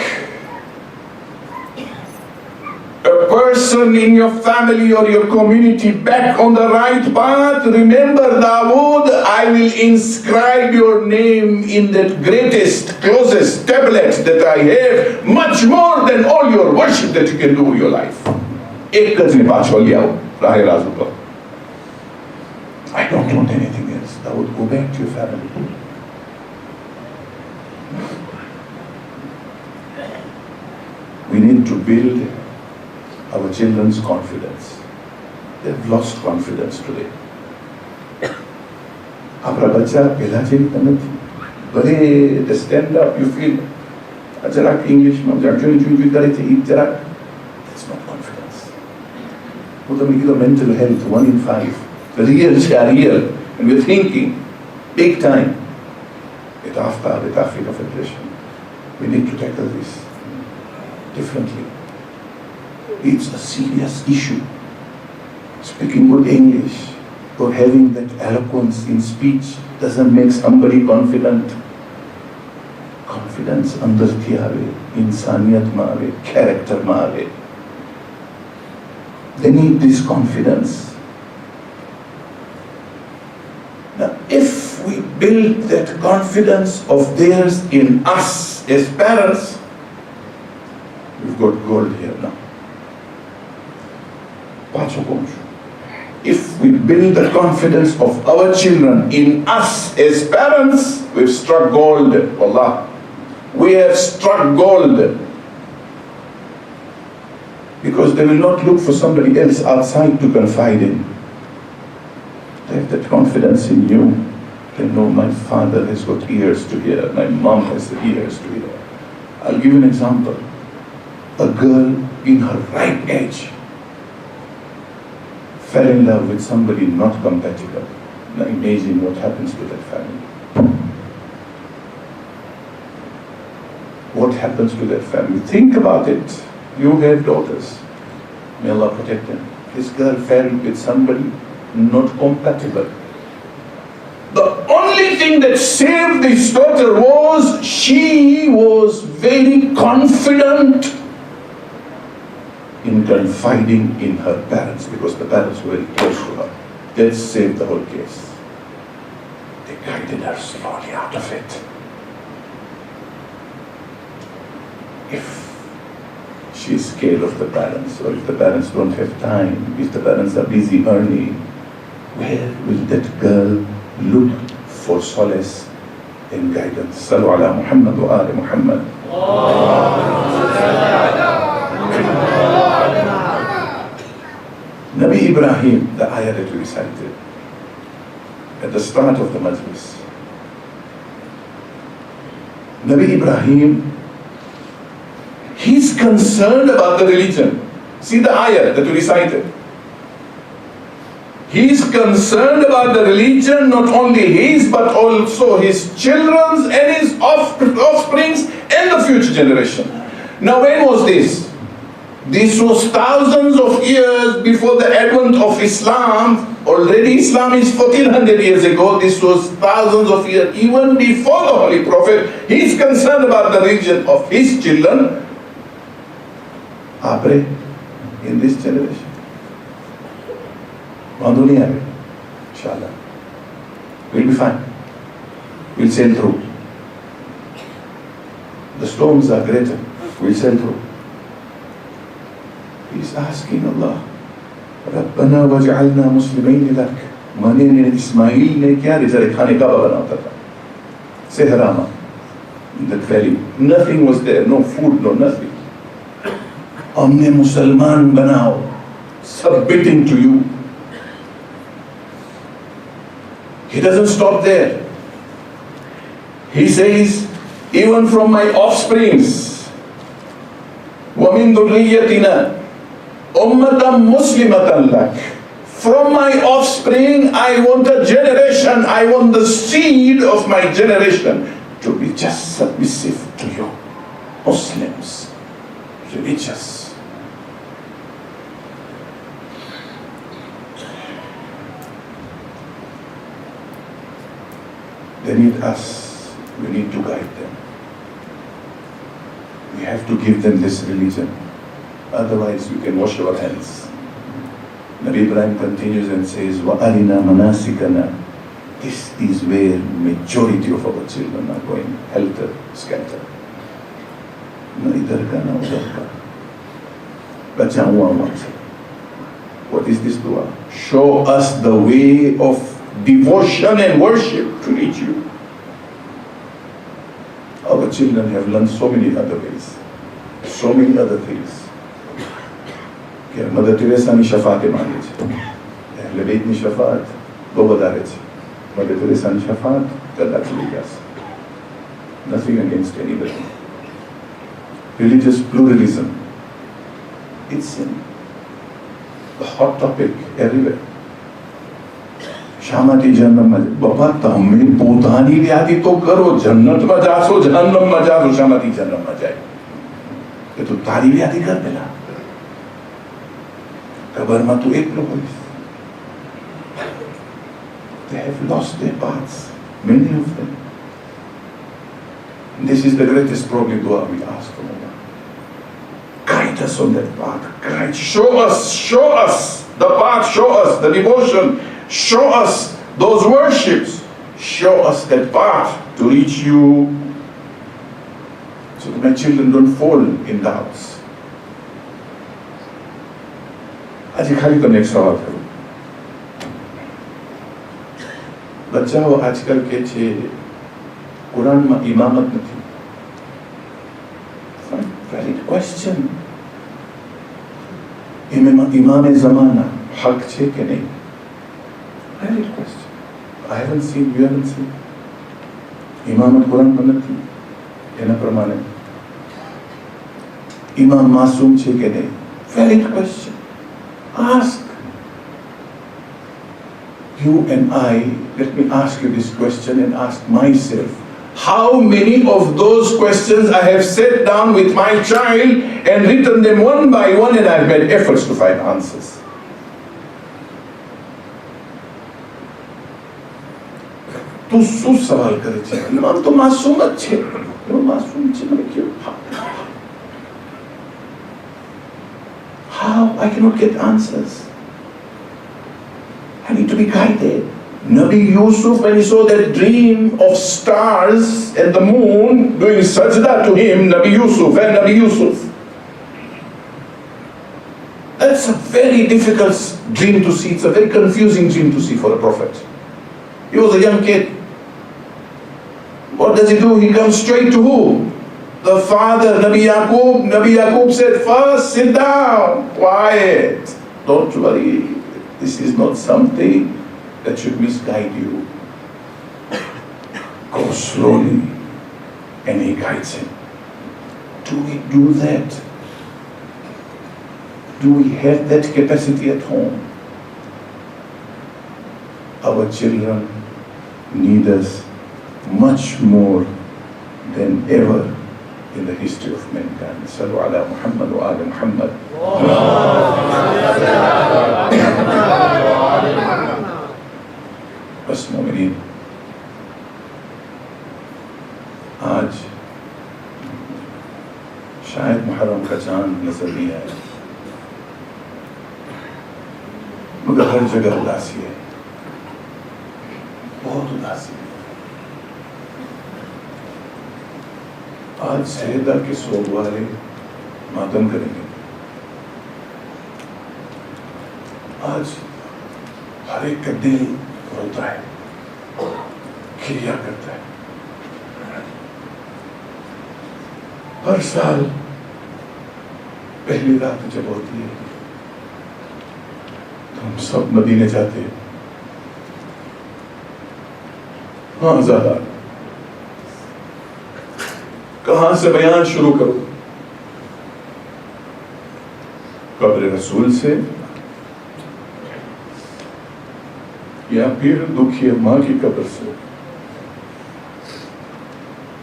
a person in your family or your community back on the right path, remember Dawood, I will inscribe your name in that greatest, closest tablet that I have, much more than all your worship that you can do in your life. એક જ ને પાછો લઈ આવો રાહે રાજ ઉપર. I don't want anything else. Dawood, go back to your family. We need to build our children's confidence. They've lost confidence today. આપણા બચ્ચા પહેલા જેવી તો નથી. ભલે they stand up, you feel જરાક ઇંગ્લિશમાં જોઈ કરે છે, એ જરાક, that's not confidence. હું તમને કીધું mental health, 1 in 5. The real are real, and we're thinking big time. With AFCA, with Africa Federation, we need to tackle this differently. It's a serious issue. Speaking good English or having that eloquence in speech doesn't make somebody confident. Confidence andarthi aave, insaniyat ma aave, character ma aave. They need this confidence. Now, if we build that confidence of theirs in us as parents, we've got gold here now. If we build the confidence of our children in us as parents, we've struck gold. Wallah, we have struck gold. Because they will not look for somebody else outside to confide in. They have that confidence in you. They know my father has got ears to hear, my mom has ears to hear. I'll give you an example. A girl in her right age fell in love with somebody not compatible. Now imagine what happens to that family. What happens to that family? Think about it. You have daughters. May Allah protect them. This girl fell with somebody not compatible. The only thing that saved this daughter was she was very confident in confiding in her parents, because the parents were very close to her. That saved the whole case. They guided her slowly out of it. If she is scared of the parents, or if the parents don't have time, if the parents are busy earning, where will that girl look for solace and guidance? Sallu ala Muhammad wa ali Muhammad. Nabi Ibrahim, the ayah that we recited at the start of the Majlis. Nabi Ibrahim, he's concerned about the religion. See the ayah that we recited. He's concerned about the religion, not only his, but also his children's and his offsprings and the future generation. Now when was this? This was thousands of years before the advent of Islam. Already Islam is 1400 years ago. This was thousands of years, even before the Holy Prophet. He's concerned about the religion of his children. I pray in this generation. Inshallah. We'll be fine. We'll sail through. The storms are greater. We'll sail through. He's asking Allah, Rabbana waj'alna muslimayn lak. Mane ne Ismail ne kya rezare khane kaaba banata tha. Sehrama. In that valley. Nothing was there. No food, no nothing. Humne Musalman banao. Submitting to you. He doesn't stop there. He says, even from my offsprings, وَمِن ذُرِّيَّتِنَا ummatan muslimatan lak. From my offspring, I want a generation, I want the seed of my generation to be just submissive to you. Muslims, religious. They need us, we need to guide them. We have to give them this religion. Otherwise, we can wash our hands. Nabi Ibrahim continues and says, وَأَرِنَا مَنَاسِكَنَا. This is where majority of our children are going, helter, skelter. Na idhar ka, na udhar ka. Bacha hua macha. What is this dua? Show us the way of devotion and worship to reach you. Our children have learned so many other ways, so many other things. Mother Teresa ni shafaat मांगे छे, अहले बैत ni shafaat दो बदारे छे. Mother Teresa ni shafaat करना चलेगा. Nothing against anybody. Religious pluralism, it's a hot topic everywhere. Shamti जन्नत में बाबा तमें पोतानी यादी तो करो, जन्नत में जासो, जहन्नम में जासो, शामती जन्नत में जाए. ये तो तारी यादी कर देना. कबर में तो एक लोग हैं. They have lost their paths, many of them. This is the greatest probably dua we ask from Allah. Guide us on that path. Guide, show us the path, show us the devotion, show us those worships, show us that path to reach you, so that my children don't fall in doubts. आज खाली तो next सवाल करूँ. बच्चाओ आजकल के छे कुरान में इमामत नहीं. Valid question. इमाम ज़माना हक छे के नहीं? Valid question. I haven't seen, you haven't seen. इमामत Quran में नहीं. एना प्रमाणे. इमाम मासूम छे के नहीं? Valid question. Ask. You and I, let me ask you this question and ask myself, how many of those questions I have sat down with my child and written them one by one, and I've made efforts to find answers. تو શું સવાલ કરે છે? ઇમામ તો માસૂમ જ છે. માસૂમ છે, મને કેવું? How? I cannot get answers. I need to be guided. Nabi Yusuf, when he saw that dream of stars and the moon doing sajda to him, Nabi Yusuf. That's a very difficult dream to see. It's a very confusing dream to see for a prophet. He was a young kid. What does he do? He comes straight to who? The father, Nabi Yaqub. Nabi Yaqub said, first sit down, quiet. Don't worry. This is not something that should misguide you. Go slowly. And he guides him. Do we do that? Do we have that capacity at home? Our children need us much more than ever in the history of mankind. Sallu ala Muhammad wa ala Muhammad. بس مومنین، آج شاید محرم کا چاند نظر نہیں آیا، مگر ہر جگہ اداسی ہے، بہت اداسی ہے۔ آج سیدہ کے سوگ والے ماتم کریں گے، آج ہر ایک کا دل روتا ہے، کھریا کرتا ہے۔ ہر سال پہلی رات جب ہوتی ہے تو ہم سب مدینے جاتے ہیں۔ ہاں زیادہ کہاں سے بیان شروع کروں؟ قبر رسول سے یا پھر دکھی ماں کی قبر سے؟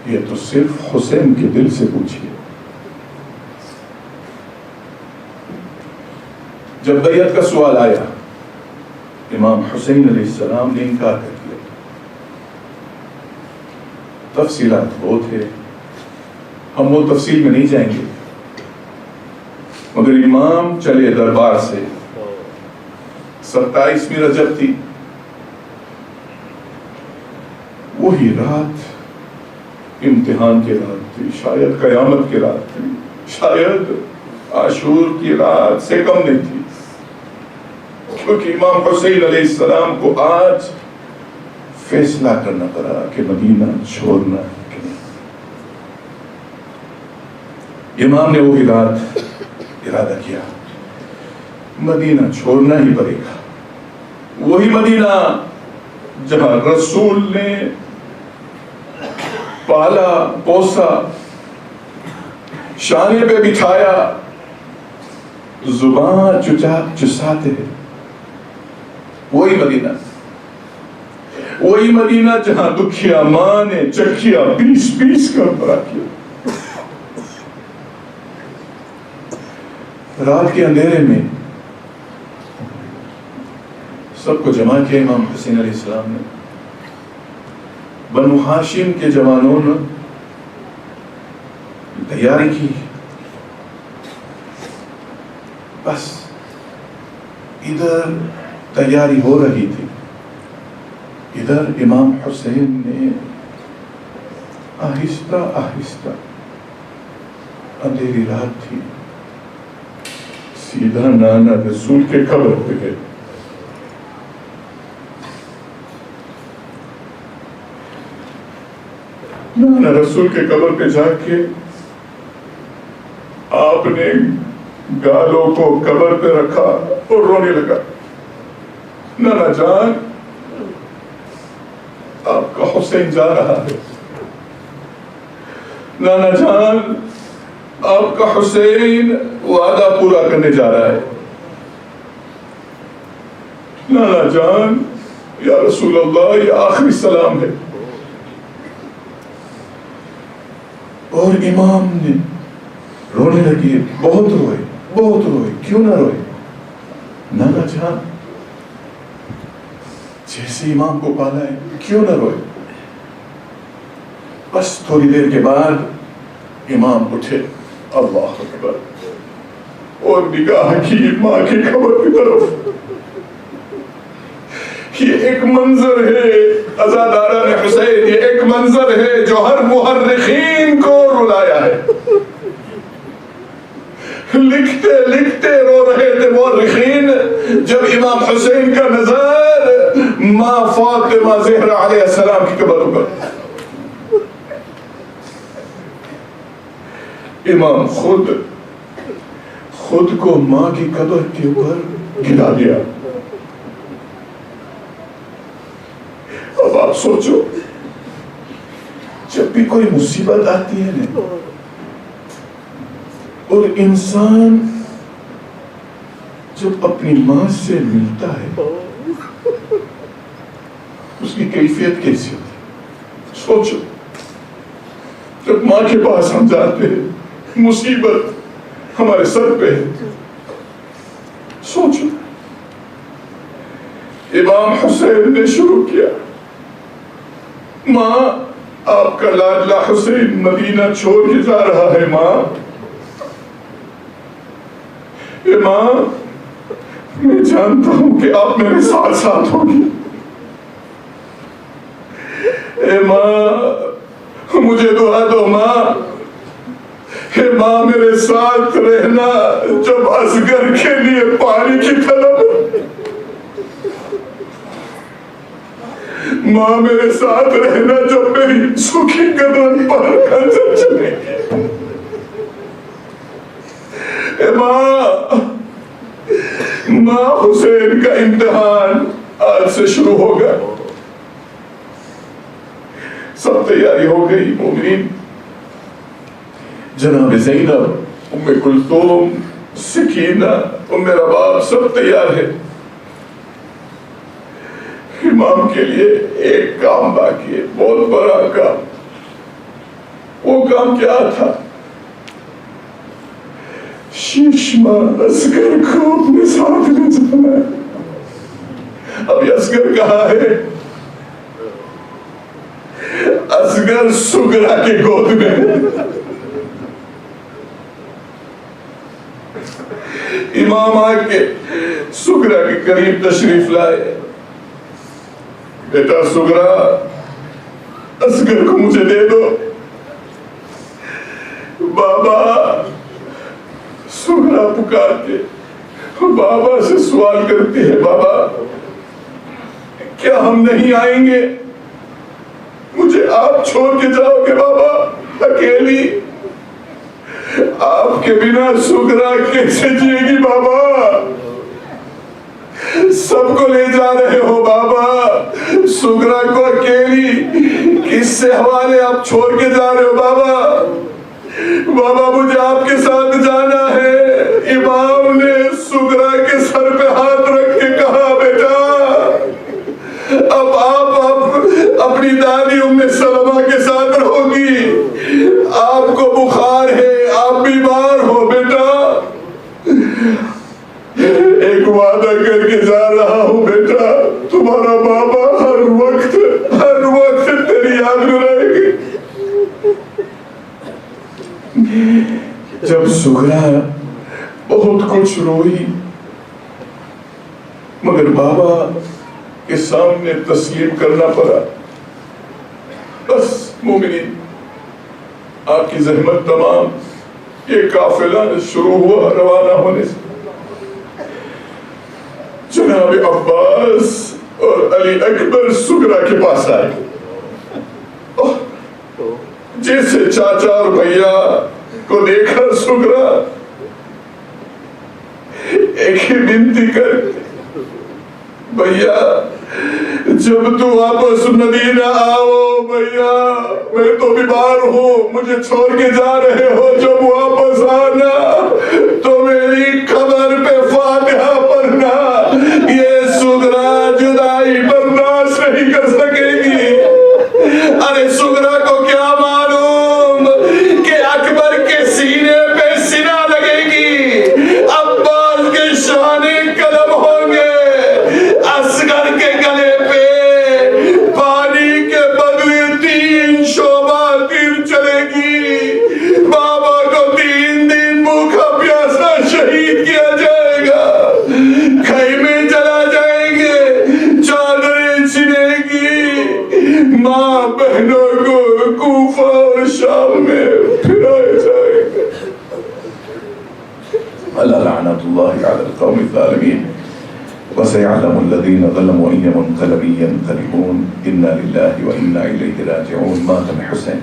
یہ تو صرف حسین کے دل سے پوچھیے۔ جب بیعت کا سوال آیا، امام حسین علیہ السلام نے انکار کر دیا۔ تفصیلات بہت ہے، ہم وہ تفصیل میں نہیں جائیں گے، مگر امام چلے دربار سے۔ 27ویں رجب تھی، وہی رات امتحان کی رات تھی، شاید قیامت کی رات تھی، شاید عاشور کی رات سے کم نہیں تھی، کیونکہ امام حسین علیہ السلام کو آج فیصلہ کرنا پڑا کہ مدینہ چھوڑنا کہ نہیں۔ امام نے وہی رات ارادہ کیا، مدینہ چھوڑنا ہی پڑے گا۔ وہی مدینہ جہاں رسول نے پالا پوسا، شانے پہ بٹھایا، زبان چساتے ہیں، وہی مدینہ، وہی مدینہ جہاں دکھیا ماں نے چکھیا پیس پیس کر بڑا کیا۔ رات کے اندھیرے میں سب کو جمع کیا امام حسین علیہ السلام نے۔ بنو ہاشم کے جوانوں نے تیاری کی، بس ادھر تیاری ہو رہی تھی، ادھر امام حسین نے آہستہ آہستہ، اندھیری رات تھی، سیدھا نانا رسول کے قبر پہ گئے۔ نانا رسول کے قبر پہ جا کے آپ نے گالوں کو قبر پہ رکھا اور رونے لگا۔ نانا جان، آپ کا حسین جا رہا ہے، نانا جان آپ کا حسین وعدہ پورا کرنے جا رہا ہے، نانا جان یا رسول اللہ یہ آخری سلام ہے. اور امام نے رونے لگے, بہت روئے. کیوں نہ روئے؟ نانا جان جیسے امام کو پالا ہے, کیوں نہ روئے؟ بس تھوڑی دیر کے بعد امام اٹھے, اللہ اکبر, اور نگاہ کی ماں کی قبر کی طرف. یہ ایک منظر ہے عزاداران حسین, یہ ایک منظر ہے جو ہر محرخین کو رلایا ہے. لکھتے لکھتے رو رہے تھے مورخین جب امام حسین کا نظر ماں فاطمہ زہرا علیہ السلام کی قبر پر. امام خود کو ماں کی قبر کے اوپر گرا دیا. اب آپ سوچو, جب بھی کوئی مصیبت آتی ہے نا, اور انسان جب اپنی ماں سے ملتا ہے اس کی کیفیت کیسی ہوتی ہے؟ سوچو, جب ماں کے پاس ہم جاتے ہیں, مصیبت ہمارے سر پہ ہے. سوچو, امام حسین نے شروع کیا, ماں آپ کا لاڈلا حسین مدینہ چھوڑ کے جا رہا ہے. ماں میں جانتا ہوں کہ آپ میرے ساتھ ساتھ ہوگی. اے ماں مجھے دعا دو ماں. اے ماں میرے ساتھ رہنا جب اصغر کے لیے پانی کی طلب. ماں میرے ساتھ رہنا جب میری سوکھی قدم پر کنجر چلے گی. اے ماں حسین کا امتحان آج سے شروع ہوگا. سب تیاری ہو گئی مومنین. جناب زینب, ام کلثوم, سکینہ, ام رباب سب تیار ہے. امام کے لیے ایک کام باقی ہے, بہت بڑا کام. وہ کام کیا تھا؟ شیشما اصغر کو اپنے ساتھ لے جانا ہے. اب یہ اصغر کہاں ہے؟ اصغر سغرا کے گود میں. امام آ کے سغرا کے قریب تشریف لائے. بیٹا سغرا, اصغر کو مجھے دے دو. بابا, سغرا پکار کے بابا سے سوال کرتی ہے, بابا کیا ہم نہیں آئیں گے؟ مجھے آپ چھوڑ کے جاؤ گے بابا اکیلی؟ آپ کے بنا سغرا کیسے جیے گی بابا؟ سب کو لے جا رہے ہو بابا, سغرا کو اکیلی کس سے حوالے آپ چھوڑ کے جا رہے ہو بابا؟ بابا مجھے آپ کے ساتھ جانا ہے. امام نے سغرا کے سر پہ ہاتھ رکھ کے کہا, بیٹا اب آپ اپنی دادی ام سلمہ کے ساتھ رہو گی. آپ کو بخار ہے, آپ بیمار ہو بیٹا. ایک وعدہ کر کے جا رہا ہوں بیٹا, تمہارا بابا ہر وقت تیری یاد میں رہے گی. جب سغرا بہت کچھ روئی, مگر بابا کے سامنے تسلیم کرنا پڑا. بس مومنین, آپ کی زحمت تمام. یہ قافلہ شروع ہوا روانہ ہونے سے. جناب عباس اور علی اکبر سغرا کے پاس آئے. جیسے چاچا اور بھیا کو دیکھا سغرا ایک ہی بنتی کر, بھیا جب تو واپس مدینہ آؤ, بھیا میں تو بیمار ہوں, مجھے چھوڑ کے جا رہے ہو, جب واپس آنا تو میری قبر پہ فاتحہ پڑھنا. یہ سغرا جدائی برداشت ماں بہنوں کو کوفہ اور شام میں پھرائے جائیں گے. الا لعنت اللہ علی القوم الظالمین. وسيعلم الذين ظلموا أي منقلب ينقلبون. إنا لله وإنا إليه راجعون. ماتم حسين.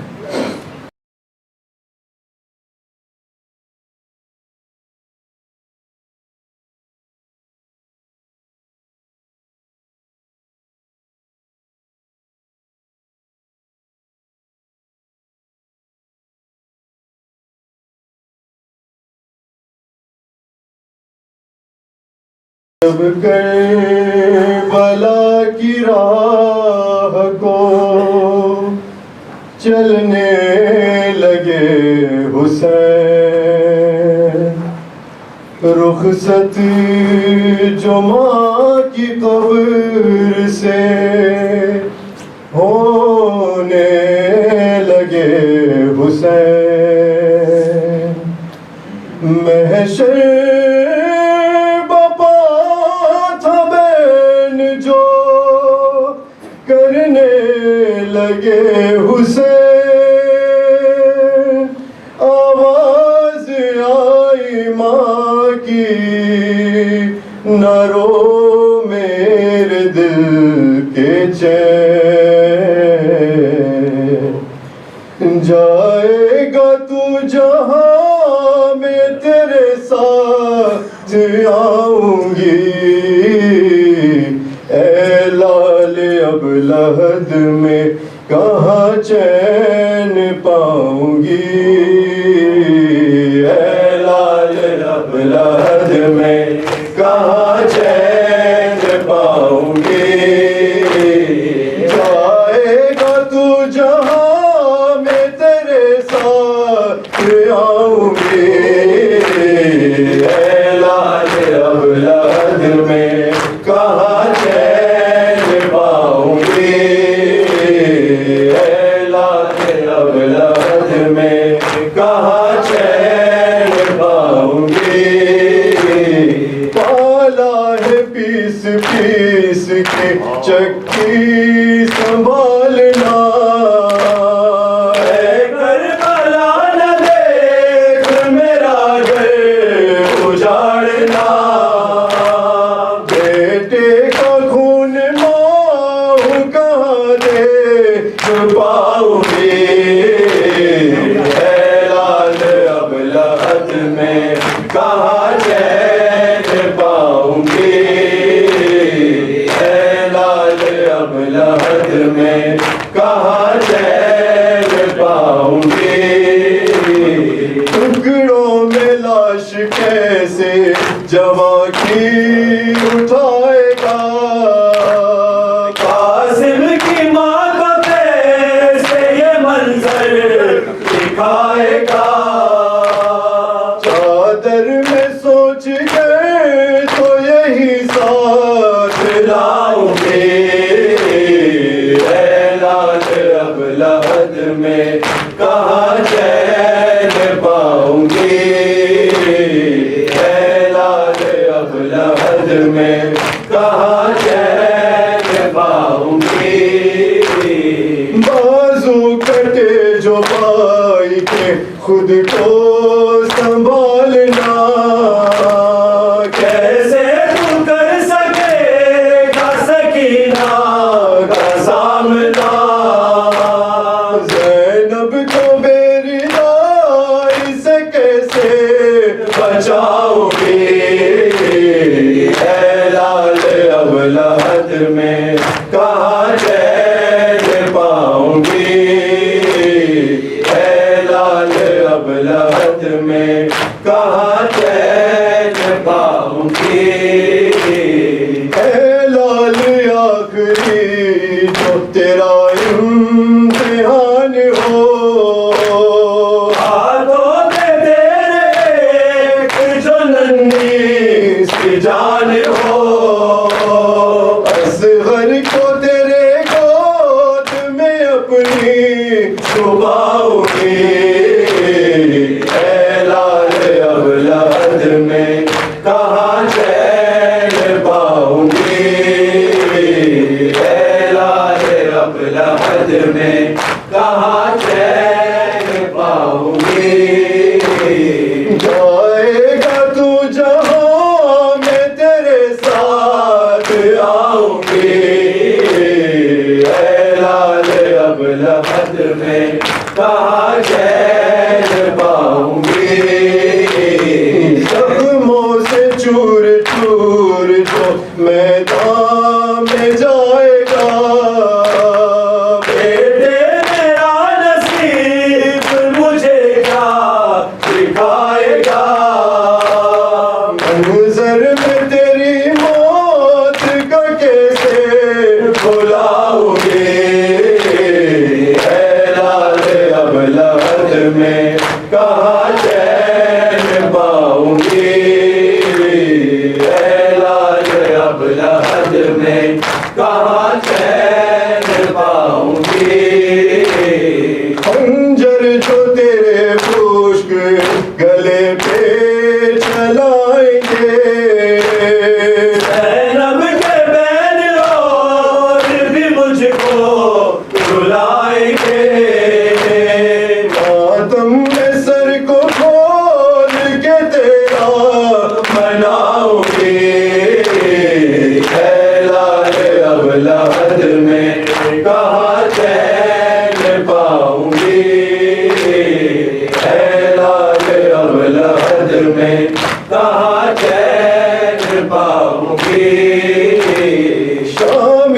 جب کربلا کی راہ کو چلنے لگے حسین، رخصت جو ماں کی قبر سے ہونے لگے حسین، محشر کرنے لگے حسین، آواز آئی ماں کی نہ رو میرے دل کے چین، جائے گا تو جہاں میں تیرے ساتھ آؤں گی، اے لال اب لحد میں کہاں چین پاؤں گی، اے لال اب لحد میں کہاں چین پاؤں گی، جائے گا تو جہاں میں تیرے ساتھ آؤں گی، اے لال اب لحد میں کہاں چین پاؤں گی، اے لال اب لحد میں کہاں چین پاؤں گی، پالا ہے پیس پیس کے چکی سنبھالنا، اے کربلا نہ دیکھ میرا گھر اجاڑنا، بیٹے کا خون ماں کہاں دے چھپاؤں گی، اے لال اب لحد میں کہاں چین پاؤں گی، اے لال اب لحد میں کہاں چین پاؤں گی، ٹکڑوں میں لاش کیسے جواں کی اٹھائے گا، قاسم کی ماں کو کیسے یہ منظر دکھائے گا، چادر میں سوچ گئے تو یہی ساتھ لاؤں گے، اے لال اب لحد میں کہاں چین پاؤں گی، اے لال اب لحد میں کہاں چین پاؤں گی، بازو کٹے جو بھائی کے خود کو سنبھالنا، کیسے تو کر سکے گا سکینہ کا سامنا، زینب کو میری دائی سے کیسے بچاؤ گی، اے لال اب لحد میں کہاں چین پاؤں گی، اے لال اب لحد میں کہاں چین پاؤں گی، اے لال آخری جو تیرا امتحان ہو، ہاتھوں میں تیرے ایک جو ننھی سی جان ہو، اصغر کو تیرے گود میں اپنی چھپاؤں گی، اے لال اب لحد میں کہاں چین پاؤں گی، اے لال اب لحد میں کہاں چین پاؤں گی جائے گا تو جہاں میں تیرے ساتھ آؤں گی اے لال ابلہد میں کہاں چین پاؤں گی زخموں سے چور چور جو میدان میں جائے گا بیٹے میرا نصیب مجھے کیا دکھائے گا منظر میں تیری موت کا کیسے بلاؤں گی اے لال ابلہد میں کہاں چین پاؤں گی اے لال ابلہد میں کہاں چین پاؤں گی خنجر جو تیرے خشک گلے پہ چلائیں گے زینب کے بین اور بھی مجھ کو رلائیں گے ماتم میں سر کو کھول کے تیرا مناؤں گی اے لال ابلہد میں کہاں چین پاؤں گی اے لال ابلہد میں کہاں چین پاؤں گی شام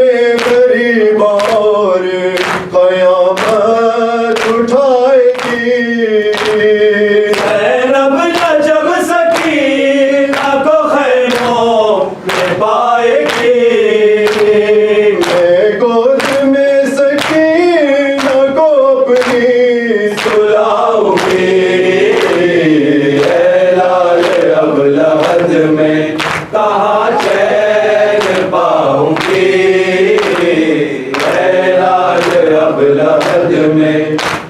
غریب اور قیامت اٹھائے گی زینب جب سکینہ کو خیموں میں پائے گی میں گود میں سکینہ کو اپنی سلاؤں گی اے لال ابلہد میں کہاں چین پاؤں گی اے لال ابلہد میں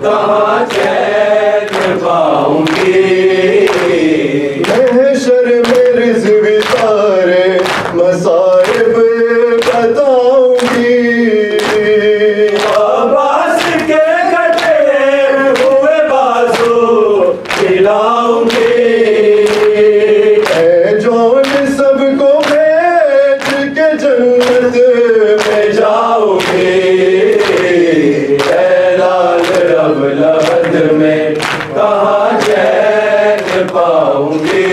کہاں چین پاؤں گی محشر میں رزق سارے مصائب بتاؤں گی عباس کے کٹے ہوئے بازو کھلاؤں گی اے جون سب کو بھیج کے جنت میں جاؤں گی اے لال ابلہد میں کہاں چین پاؤں گی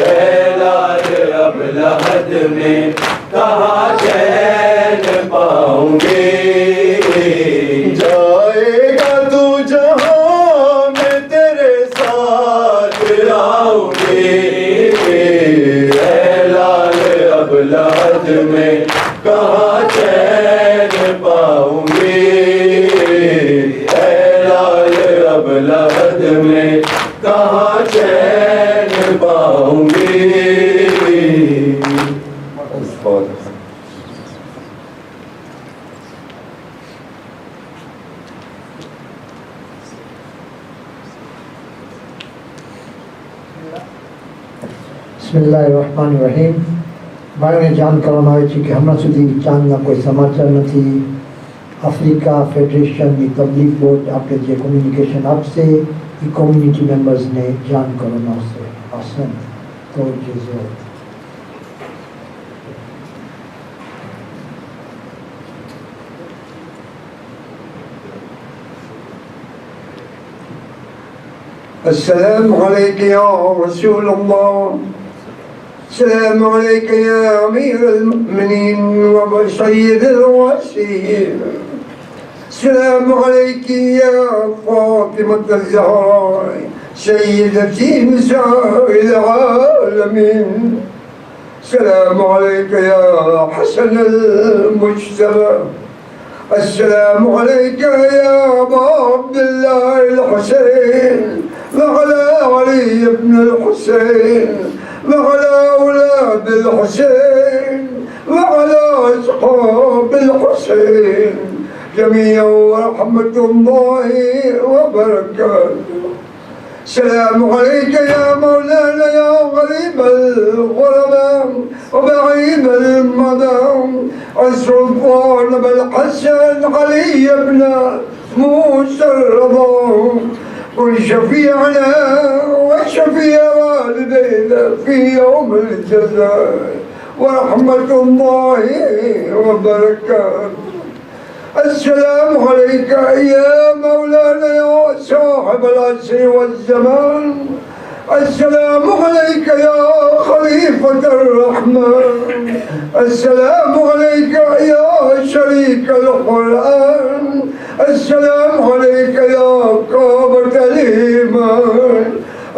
اے لال ابلہد میں کہاں چین پاؤں گی جائے گا تو جہاں میں تیرے ساتھ آؤں گی اے لال ابلہد میں کہاں چین پاؤں گی اے لال ابلہد میں کہاں چین پاؤں گی Bismillahirrahmanirrahim. ભાઈને જાણ કરવામાં આવે છે કે હમણાં સુધી ચાંદના કોઈ સમાચાર નથી. આફ્રિકા ફેડરેશનની તબલીગ બોર્ડ આપણે જે કોમ્યુનિકેશન આપશે એ કોમ્યુનિટી મેમ્બર્સને જાણ કરવામાં આવશે. આસન તો જે السلام عليك يا رسول الله السلام عليك يا أمير المؤمنين وسيد الواسين السلام عليك يا فاطمة الزهراء سيدتي نساء العالمين السلام عليك يا حسن المجتبى السلام عليك يا أبا عبد الله الحسين وعلى علي بن الحسين وعلى أولاد الحسين وعلى أصحاب الحسين جميعا ورحمة الله وبركاته السلام عليك يا مولانا يا غريب الغرباء وبعيد المدى السلطان بالحسن علي بن موسى الرضا كن شفيعنا وشفيع والدينا في يوم الجزاء ورحمة الله وبركاته. السلام عليك يا مولانا يا صاحب العصر والزمان. السلام عليك يا خليفة الرحمن. السلام عليك يا شريك القرآن. السلام عليك يا قامة الإيمان.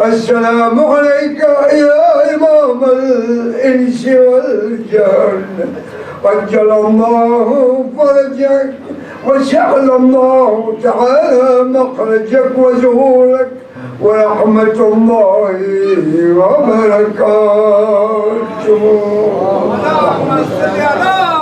السلام عليك يا إمام الإنس والجن. عجل الله فرجك وسهل الله تعالى مخرجك وزهورك ورحمة الله وبركاته. اللهم صل على